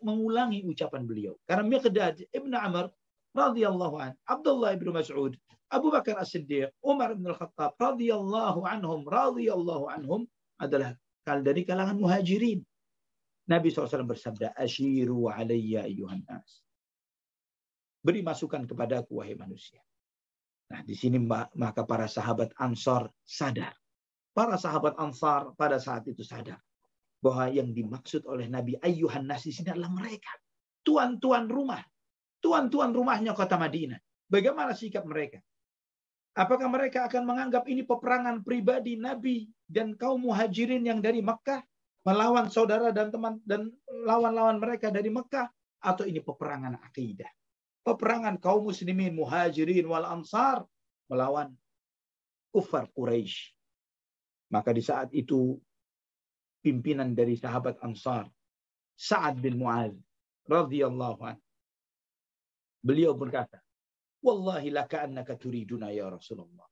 S1: mengulangi ucapan beliau. Karena Miqdad Ibn Amr radhiyallahu anhu, Abdullah ibn Mas'ud, Abu Bakar As-Siddiq, Umar ibn Al-Khattab radhiyallahu anhum adalah dari kalangan muhajirin. Nabi SAW bersabda, asyiru alayya ayyuhan nas. Beri masukan kepadaku wahai manusia. Nah, di sini maka para sahabat Ansar sadar. Para sahabat Ansar pada saat itu sadar bahwa yang dimaksud oleh Nabi ayyuhan nas di sini adalah mereka, tuan-tuan rumah. Tuan-tuan rumahnya kota Madinah. Bagaimana sikap mereka? Apakah mereka akan menganggap ini peperangan pribadi Nabi dan kaum muhajirin yang dari Mekah melawan saudara dan teman dan lawan-lawan mereka dari Mekah, atau ini peperangan akidah? Peperangan kaum muslimin muhajirin wal ansar melawan kufar Quraisy. Maka di saat itu pimpinan dari sahabat Ansar, Sa'ad bin Mu'adz radhiyallahu anhu, beliau berkata, wallahi laka'annaka turiduna ya Rasulullah.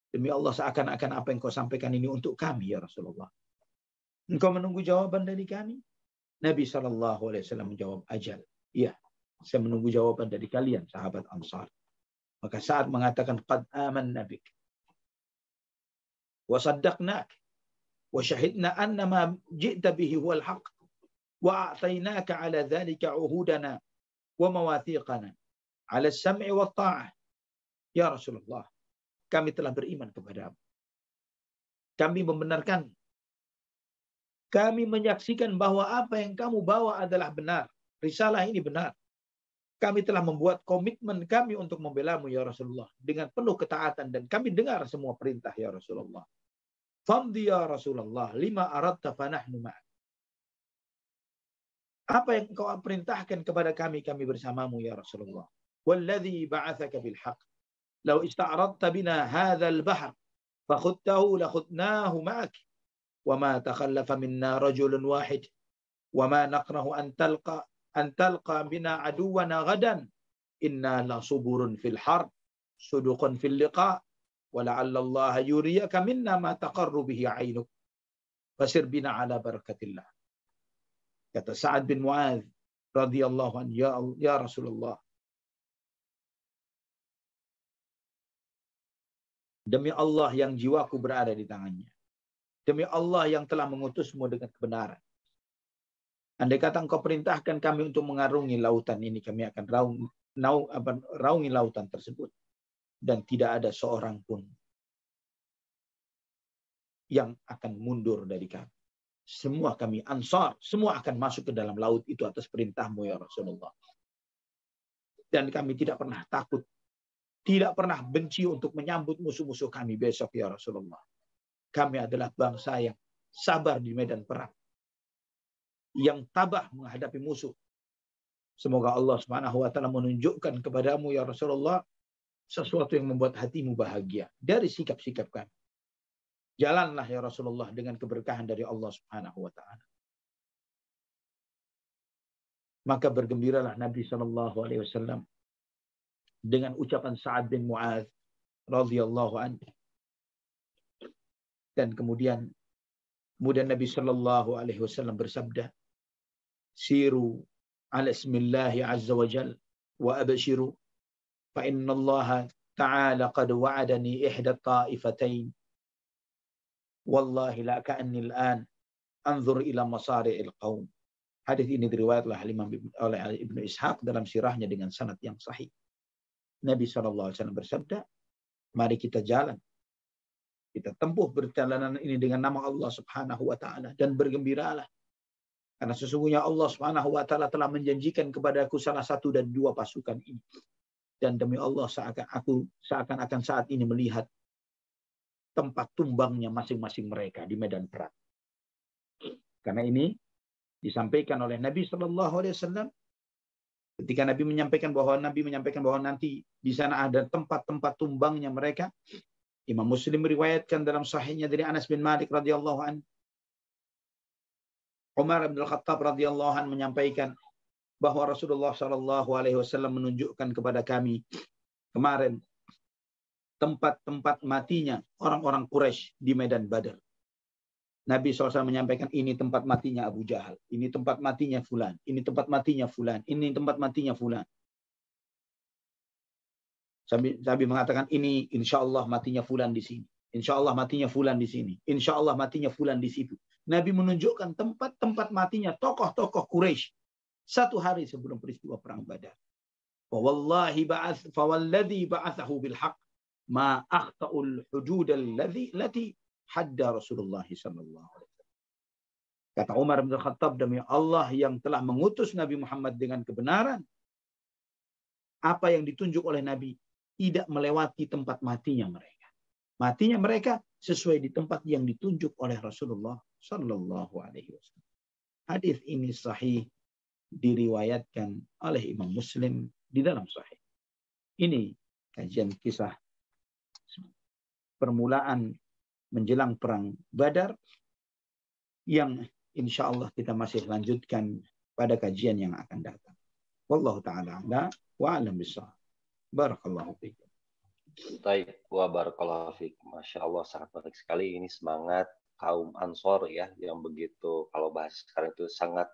S1: Demi Allah, seakan-akan apa yang kau sampaikan ini untuk kami ya Rasulullah. Engkau menunggu jawaban dari kami? Nabi SAW menjawab, ajal. Iya, saya menunggu jawaban dari kalian, sahabat Ansar. Maka saat mengatakan, qad amanna bik, wa saddaqnak, wa syahidna anna ma ji'ta bihi huwal haq, wa a'tainaka ala dhalika uhudana, wa mawathiqana, ala sam'i wa ta'ah. Ya Rasulullah, kami telah beriman kepadamu. Kami membenarkan. Kami menyaksikan bahwa apa yang kamu bawa adalah benar. Risalah ini benar. Kami telah membuat komitmen kami untuk membelamu ya Rasulullah dengan penuh ketaatan, dan kami dengar semua perintah ya Rasulullah. Famdi ya Rasulullah lima aradta fanahnu ma'ak. Apa yang kau perintahkan kepada kami, kami bersamamu ya Rasulullah. Walladzi ba'atsaka bil haqq law ista'radta bina hadzal bahr fakhudtahu lakhudnahu ma'ak wa ma takhallafa minna rajulun wahid wa ma naqrahu an talqa bina aduwana gadan inna la suburun fil harb suduqun fil liqa wa la'alla Allah yuriyaka minna ma taqarru bihi 'ainuk fasir bina ala barakatillah. Kata Sa'ad bin Mu'adz radhiyallahu anhu, ya Rasulullah, demi Allah yang jiwaku berada di tangannya, demi Allah yang telah mengutusmu dengan kebenaran, andai kata engkau perintahkan kami untuk mengarungi lautan ini, kami akan raungi lautan tersebut, dan tidak ada seorang pun yang akan mundur dari kami. Semua kami Ansar, semua akan masuk ke dalam laut itu atas perintahmu ya Rasulullah. Dan kami tidak pernah takut, tidak pernah benci untuk menyambut musuh-musuh kami besok ya Rasulullah. Kami adalah bangsa yang sabar di medan perang, yang tabah menghadapi musuh. Semoga Allah Subhanahu wa taala menunjukkan kepadamu ya Rasulullah sesuatu yang membuat hatimu bahagia dari sikap-sikap kami. Jalanlah ya Rasulullah dengan keberkahan dari Allah Subhanahu wa taala. Maka bergembiralah Nabi sallallahu alaihi wasallam dengan ucapan Sa'ad bin Mu'adz radhiyallahu anhu. Dan kemudian Nabi sallallahu alaihi wasallam bersabda, siru ala ismillahi azza wa jal wa abshiru fa inna Allah ta'ala qad wa'adani ihda ta'ifatain wallahi la ka'anni al'an anzur ila masari'il qaum. Hadis ini diriwayatkan oleh Ibnu Ishaq dalam sirahnya dengan sanad yang sahih. Nabi SAW bersabda, mari kita jalan. Kita tempuh perjalanan ini dengan nama Allah Subhanahu wa taala dan bergembiralah. Karena sesungguhnya Allah Subhanahu wa taala telah menjanjikan kepadaku salah satu dan dua pasukan ini. Dan demi Allah seakan-akan saat ini melihat tempat tumbangnya masing-masing mereka di medan perang. Karena ini disampaikan oleh Nabi SAW Ketika Nabi menyampaikan bahwa nanti di sana ada tempat-tempat tumbangnya mereka. Imam Muslim meriwayatkan dalam sahihnya dari Anas bin Malik radhiyallahu anhu. Umar bin Khattab radhiyallahu anhu menyampaikan bahwa Rasulullah Shallallahu alaihi wasallam menunjukkan kepada kami kemarin tempat-tempat matinya orang-orang Quraisy di medan Badar. Nabi SAW menyampaikan ini tempat matinya Abu Jahal, ini tempat matinya fulan, ini tempat matinya fulan, ini tempat matinya fulan. Nabi mengatakan ini insya Allah matinya fulan di sini, insya Allah matinya fulan di sini, insya Allah matinya fulan di situ. Nabi menunjukkan tempat-tempat matinya tokoh-tokoh Quraisy satu hari sebelum peristiwa perang Badar. Fawalladhi ba'athahu bilhaq ma akhta'ul hudud allati hadda Rasulullah sallallahu alaihi wasallam. Kata Umar bin Khattab, demi Allah yang telah mengutus Nabi Muhammad dengan kebenaran, apa yang ditunjuk oleh Nabi tidak melewati tempat matinya mereka. Matinya mereka sesuai di tempat yang ditunjuk oleh Rasulullah sallallahu alaihi wasallam. Hadis ini sahih diriwayatkan oleh Imam Muslim di dalam sahih. Ini kajian kisah permulaan menjelang perang Badar yang insya Allah kita masih lanjutkan pada kajian yang akan datang. Wallahu ta'ala a'la wa a'lam bishawab. Barakallahu fiikum.
S2: Baik, wa barakallahu fiikum. Masya Allah, sangat menarik sekali. Ini semangat kaum Ansor ya, yang begitu kalau bahas sekarang itu sangat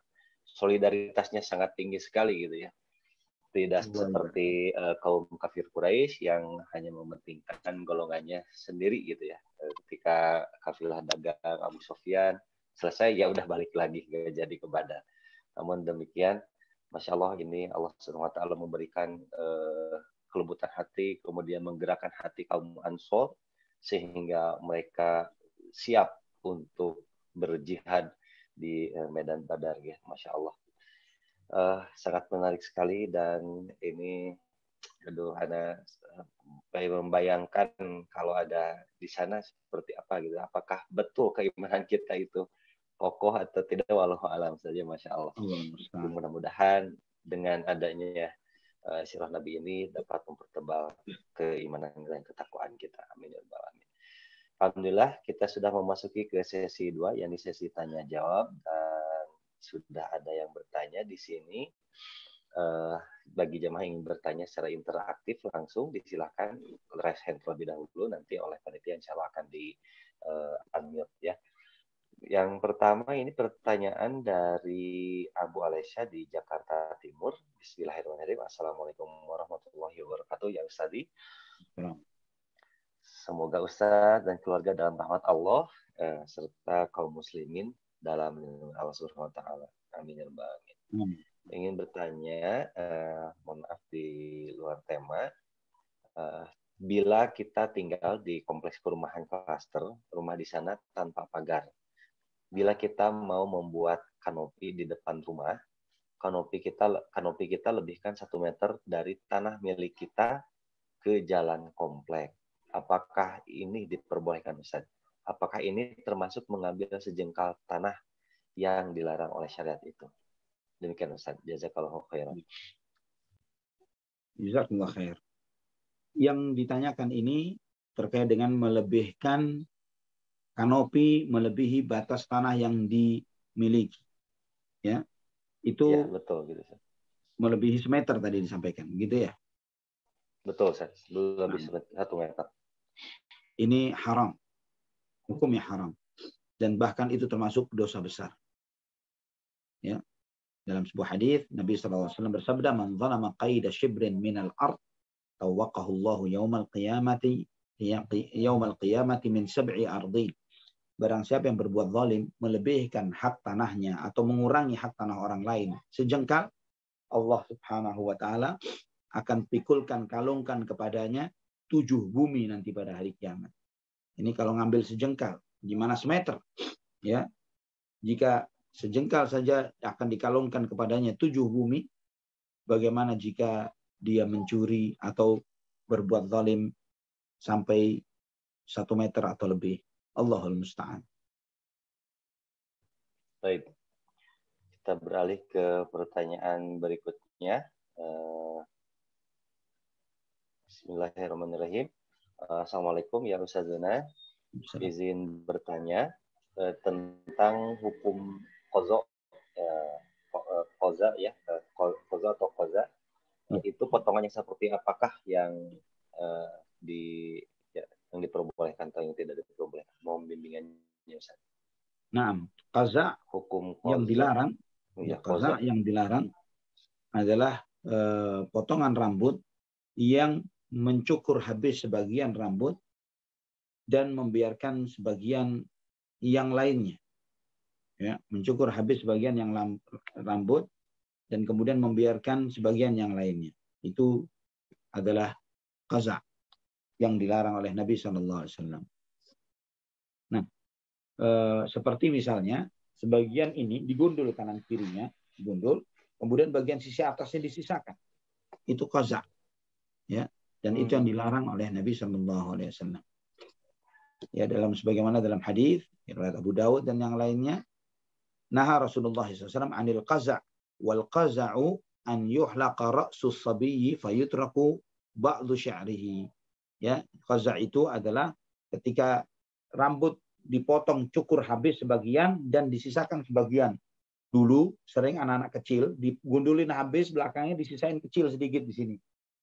S2: solidaritasnya sangat tinggi sekali gitu ya. Tidak seperti kaum kafir Quraisy yang hanya mementingkan golongannya sendiri gitu ya. Ketika kafilah dagang Abu Sufyan selesai, ya udah balik lagi, gak jadi ke Badar. Namun demikian, Masya Allah, ini Allah Subhanahu wa Ta'ala memberikan kelembutan hati, kemudian menggerakkan hati kaum Ansor sehingga mereka siap untuk berjihad di medan Badar ya, Masya Allah. Sangat menarik sekali, dan ini Ana membayangkan kalau ada di sana seperti apa gitu. Apakah betul keimanan kita itu kokoh atau tidak, wallahu alam saja, Masya Allah. Mudah-mudahan dengan adanya sirah Nabi ini dapat mempertebal keimanan dan ketakwaan kita. Amin ya rabbal alamin. Alhamdulillah, kita sudah memasuki ke sesi 2, yakni sesi tanya jawab, dan sudah ada yang bertanya di sini. Bagi jemaah yang ingin bertanya secara interaktif langsung, disilakan raise hand terlebih dahulu, nanti oleh panitia insya Allah akan di unmute ya. Yang pertama ini pertanyaan dari Abu Alesya di Jakarta Timur. Bismillahirrahmanirrahim. Assalamualaikum warahmatullahi wabarakatuh ya Ustadi. Semoga Ustaz dan keluarga dalam rahmat Allah serta kaum muslimin dalam Allah Subhanahu wa Ta'ala. Amin ya rabbal alamin. Ingin bertanya, mohon maaf di luar tema, bila kita tinggal di kompleks perumahan klaster, rumah di sana tanpa pagar, bila kita mau membuat kanopi di depan rumah, kanopi kita lebihkan 1 meter dari tanah milik kita ke jalan komplek. Apakah ini diperbolehkan, Ustaz? Apakah ini termasuk mengambil sejengkal tanah yang dilarang oleh syariat itu? Demikian Ustaz. Jazakallahu khairan.
S1: Jazakallahu khair. Yang ditanyakan ini terkait dengan melebihkan kanopi melebihi batas tanah yang dimiliki. Ya. Itu
S2: ya, betul gitu, Ustaz.
S1: Melebihi 1 meter tadi disampaikan, gitu ya?
S2: Betul, Ustaz. Lebih 1 meter.
S1: Ini haram. Hukumnya haram. Dan bahkan itu termasuk dosa besar. Ya. Dalam sebuah hadis Nabi SAW bersabda, "Man zalama qaida shibrin minal ard, tawaqahu Allahu yaumal qiyamati min 7 ardin." Barang siapa yang berbuat zalim, melebihkan hak tanahnya atau mengurangi hak tanah orang lain sejengkal, Allah Subhanahu wa Ta'ala akan pikulkan, kalungkan kepadanya 7 bumi nanti pada hari kiamat. Ini kalau ngambil sejengkal, gimana 1 meter? Ya, jika sejengkal saja akan dikalungkan kepadanya 7 bumi. Bagaimana jika dia mencuri atau berbuat zalim sampai 1 meter atau lebih? Allahul musta'an.
S2: Baik. Kita beralih ke pertanyaan berikutnya. Bismillahirrahmanirrahim. Assalamualaikum ya Ustazana. Izin bertanya tentang hukum qaza, qaza ya, qaza atau qaza. Itu potongannya seperti apakah yang yang diperbolehkan atau yang tidak diperbolehkan? Mohon bimbingannya Ustaz.
S1: Nah, qaza
S2: hukum
S1: yang dilarang,
S2: qaza
S1: yang dilarang adalah potongan rambut yang mencukur habis sebagian rambut dan membiarkan sebagian yang lainnya. Ya, mencukur habis sebagian yang rambut dan kemudian membiarkan sebagian yang lainnya. Itu adalah qaza yang dilarang oleh Nabi SAW. Nah, seperti misalnya sebagian ini digundul kanan kirinya, digundul, kemudian bagian sisi atasnya disisakan. Itu qaza. Ya, dan itu yang dilarang oleh Nabi SAW. Ya, sebagaimana dalam hadis riwayat Abu Dawud dan yang lainnya, naha Rasulullah SAW anil qaza' wal qaza'u an yuhlaqa ra'su sabiyyi fayutraku ba'du sya'rihi. Ya, qaza' itu adalah ketika rambut dipotong cukur habis sebagian dan disisakan sebagian. Dulu sering anak-anak kecil digundulin habis, belakangnya disisain kecil sedikit di sini.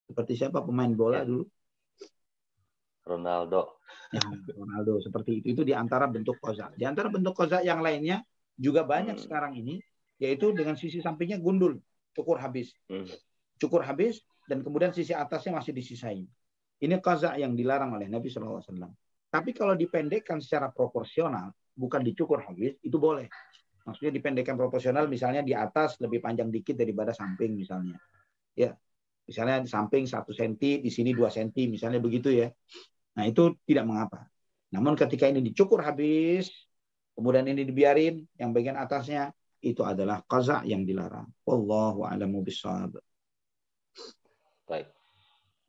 S1: Seperti siapa pemain bola dulu?
S2: Ronaldo.
S1: Ya, Ronaldo seperti itu. Itu di antara bentuk qaza. Di antara bentuk qaza yang lainnya juga banyak sekarang ini, yaitu dengan sisi sampingnya gundul, cukur habis. Cukur habis dan kemudian sisi atasnya masih disisain. Ini qaza yang dilarang oleh Nabi SAW. Tapi kalau dipendekkan secara proporsional, bukan dicukur habis, itu boleh. Maksudnya dipendekkan proporsional, misalnya di atas lebih panjang dikit daripada samping misalnya. Ya, misalnya di samping 1 cm, di sini 2 cm, misalnya begitu ya. Nah, itu tidak mengapa. Namun ketika ini dicukur habis, kemudian ini dibiarin, yang bagian atasnya, itu adalah qaza yang dilarang. Wallahu a'lamu bishawab.
S2: Baik.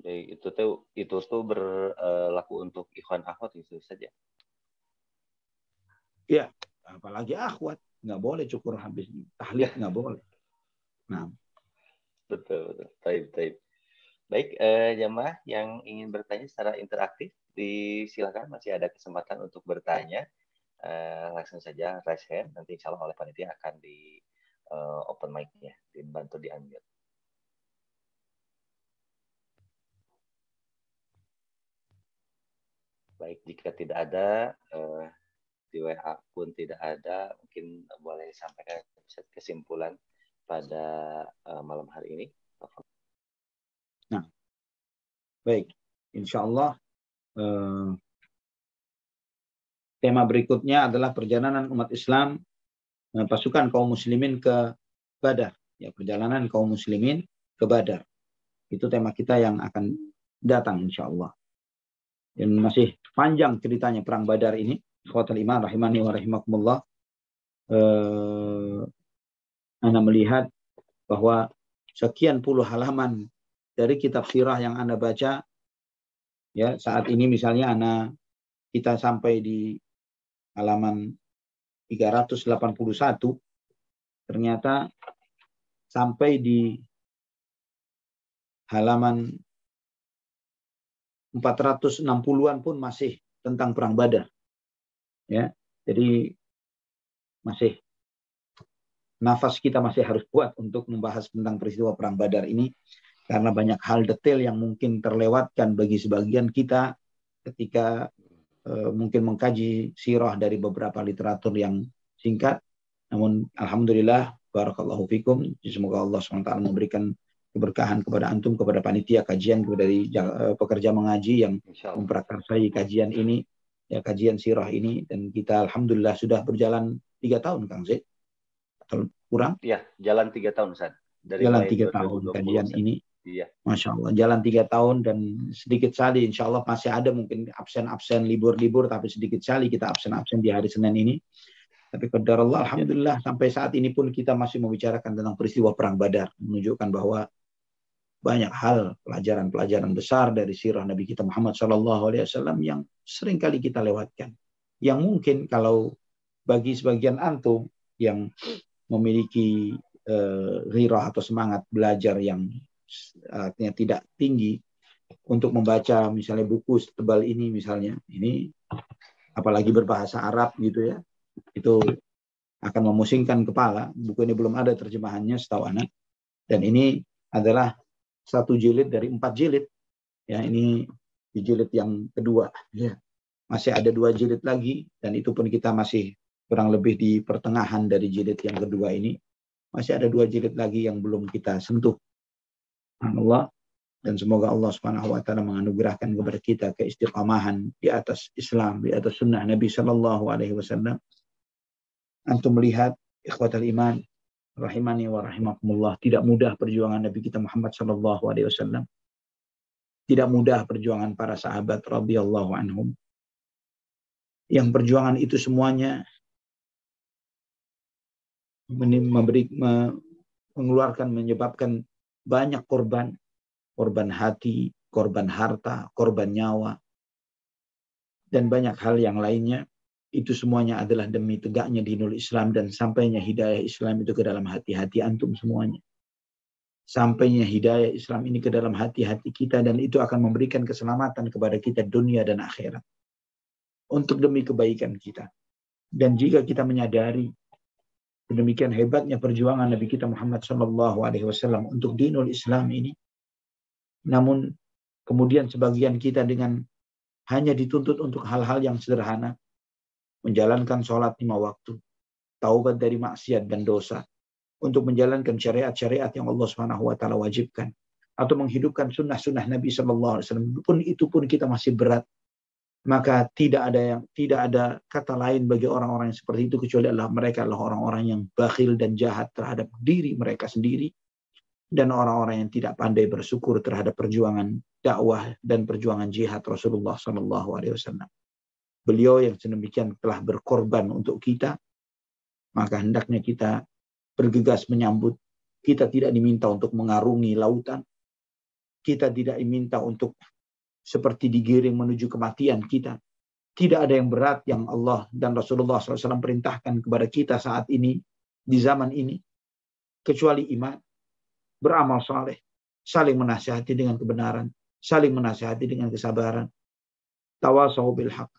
S2: Itu tuh berlaku untuk ikhwan akhwat itu saja.
S1: Ya, apalagi akhwat. Nggak boleh cukur habis. Tahlil nggak boleh. Nah.
S2: Betul. Baik. Baik, jamaah yang ingin bertanya secara interaktif, silakan masih ada kesempatan untuk bertanya. Langsung saja raise hand, nanti insya Allah oleh panitia akan di open mic-nya, dibantu di-unmute. Baik, jika tidak ada, di WA pun tidak ada, mungkin boleh sampaikan kesimpulan pada malam hari ini.
S1: Nah, baik, insya Allah tema berikutnya adalah perjalanan umat Islam, pasukan kaum muslimin ke Badar. Ya, perjalanan kaum muslimin ke Badar. Itu tema kita yang akan datang insya Allah. Dan masih panjang ceritanya perang Badar ini. Ikhwatul iman rahimani wa rahimakumullah. Anda melihat bahwa sekian puluh halaman dari kitab sirah yang Anda baca, ya saat ini misalnya kita sampai di halaman 381, ternyata sampai di halaman 460-an pun masih tentang perang Badar. Ya, jadi masih nafas kita masih harus kuat untuk membahas tentang peristiwa perang Badar ini, karena banyak hal detail yang mungkin terlewatkan bagi sebagian kita ketika mungkin mengkaji sirah dari beberapa literatur yang singkat. Namun alhamdulillah, barakallahu fikum, semoga Allah SWT memberikan keberkahan kepada antum, kepada panitia kajian, dari pekerja mengaji yang memprakarsai kajian ini, ya kajian sirah ini, dan kita alhamdulillah sudah berjalan 3 tahun Kang Zaid. Atau kurang?
S2: Ya, jalan 3 tahun Ustaz. Dari
S1: jalan 3 tahun kajian ini.
S2: Iya.
S1: Masya Allah, jalan 3 tahun dan sedikit sekali, insya Allah masih ada mungkin absen-absen, libur-libur, tapi sedikit sekali kita absen-absen di hari Senin ini. Tapi qadar Allah, alhamdulillah sampai saat ini pun kita masih membicarakan tentang peristiwa perang Badar, menunjukkan bahwa banyak hal pelajaran-pelajaran besar dari sirah Nabi kita Muhammad SAW yang sering kali kita lewatkan. Yang mungkin kalau bagi sebagian antum yang memiliki ghirah atau semangat belajar yang artinya tidak tinggi untuk membaca misalnya buku setebal ini misalnya. Ini apalagi berbahasa Arab gitu ya. Itu akan memusingkan kepala. Buku ini belum ada terjemahannya setahu anak. Dan ini adalah 1 jilid dari 4 jilid. Ya, ini di jilid yang kedua. Ya. Masih ada 2 jilid lagi, dan itu pun kita masih kurang lebih di pertengahan dari jilid yang kedua ini. Masih ada 2 jilid lagi yang belum kita sentuh. Allah, dan semoga Allah Subhanahu wa taala menganugerahkan kepada kita keistiqamahan di atas Islam, di atas sunnah Nabi sallallahu alaihi wasallam. Antum melihat ikhwatal iman rahimani wa rahimakumullah, tidak mudah perjuangan Nabi kita Muhammad sallallahu alaihi wasallam. Tidak mudah perjuangan para sahabat radhiyallahu anhum. Yang perjuangan itu semuanya mengeluarkan, menyebabkan banyak korban. Korban hati, korban harta, korban nyawa, dan banyak hal yang lainnya. Itu semuanya adalah demi tegaknya dinul Islam dan sampainya hidayah Islam itu ke dalam hati-hati antum semuanya. Sampainya hidayah Islam ini ke dalam hati-hati kita, dan itu akan memberikan keselamatan kepada kita dunia dan akhirat. Untuk demi kebaikan kita. Dan jika kita menyadari demikian hebatnya perjuangan Nabi kita Muhammad SAW untuk dinul Islam ini, namun kemudian sebagian kita dengan hanya dituntut untuk hal-hal yang sederhana, menjalankan sholat 5 waktu, taubat dari maksiat dan dosa, untuk menjalankan syariat-syariat yang Allah Subhanahu wa taala wajibkan, atau menghidupkan sunnah-sunnah Nabi SAW, itu pun kita masih berat. Maka tidak ada kata lain bagi orang-orang yang seperti itu kecuali mereka adalah orang-orang yang bakhil dan jahat terhadap diri mereka sendiri, dan orang-orang yang tidak pandai bersyukur terhadap perjuangan dakwah dan perjuangan jihad Rasulullah SAW. Beliau yang sedemikian telah berkorban untuk kita, maka hendaknya kita bergegas menyambut. Kita tidak diminta untuk mengarungi lautan, kita tidak diminta untuk seperti digiring menuju kematian kita. Tidak ada yang berat yang Allah dan Rasulullah SAW perintahkan kepada kita saat ini, di zaman ini, kecuali iman, beramal saleh, saling menasihati dengan kebenaran, saling menasihati dengan kesabaran, tawasau bil haq,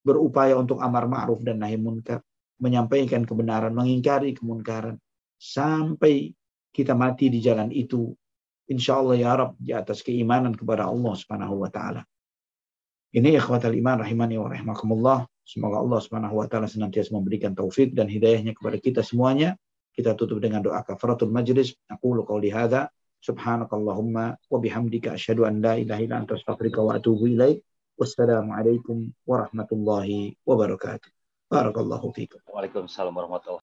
S1: berupaya untuk amar ma'ruf dan nahi munkar, menyampaikan kebenaran, mengingkari kemunkaran, sampai kita mati di jalan itu, insyaallah ya Rabb, di atas keimanan kepada Allah Subhanahu wa taala. Ini ikhwatal iman rahimani wa rahimakumullah. Semoga Allah Subhanahu wa taala senantiasa memberikan taufik dan hidayahnya kepada kita semuanya. Kita tutup dengan doa kafaratul majlis. Aqulu qouli hadza, subhanakallahumma wa bihamdika asyhadu an la ilaha illa anta astaghfiruka wa atubu ilaik. Wassalamualaikum warahmatullahi wabarakatuh. Barakallahu fiikum.
S2: Waalaikumsalam warahmatullahi wabarakatuh.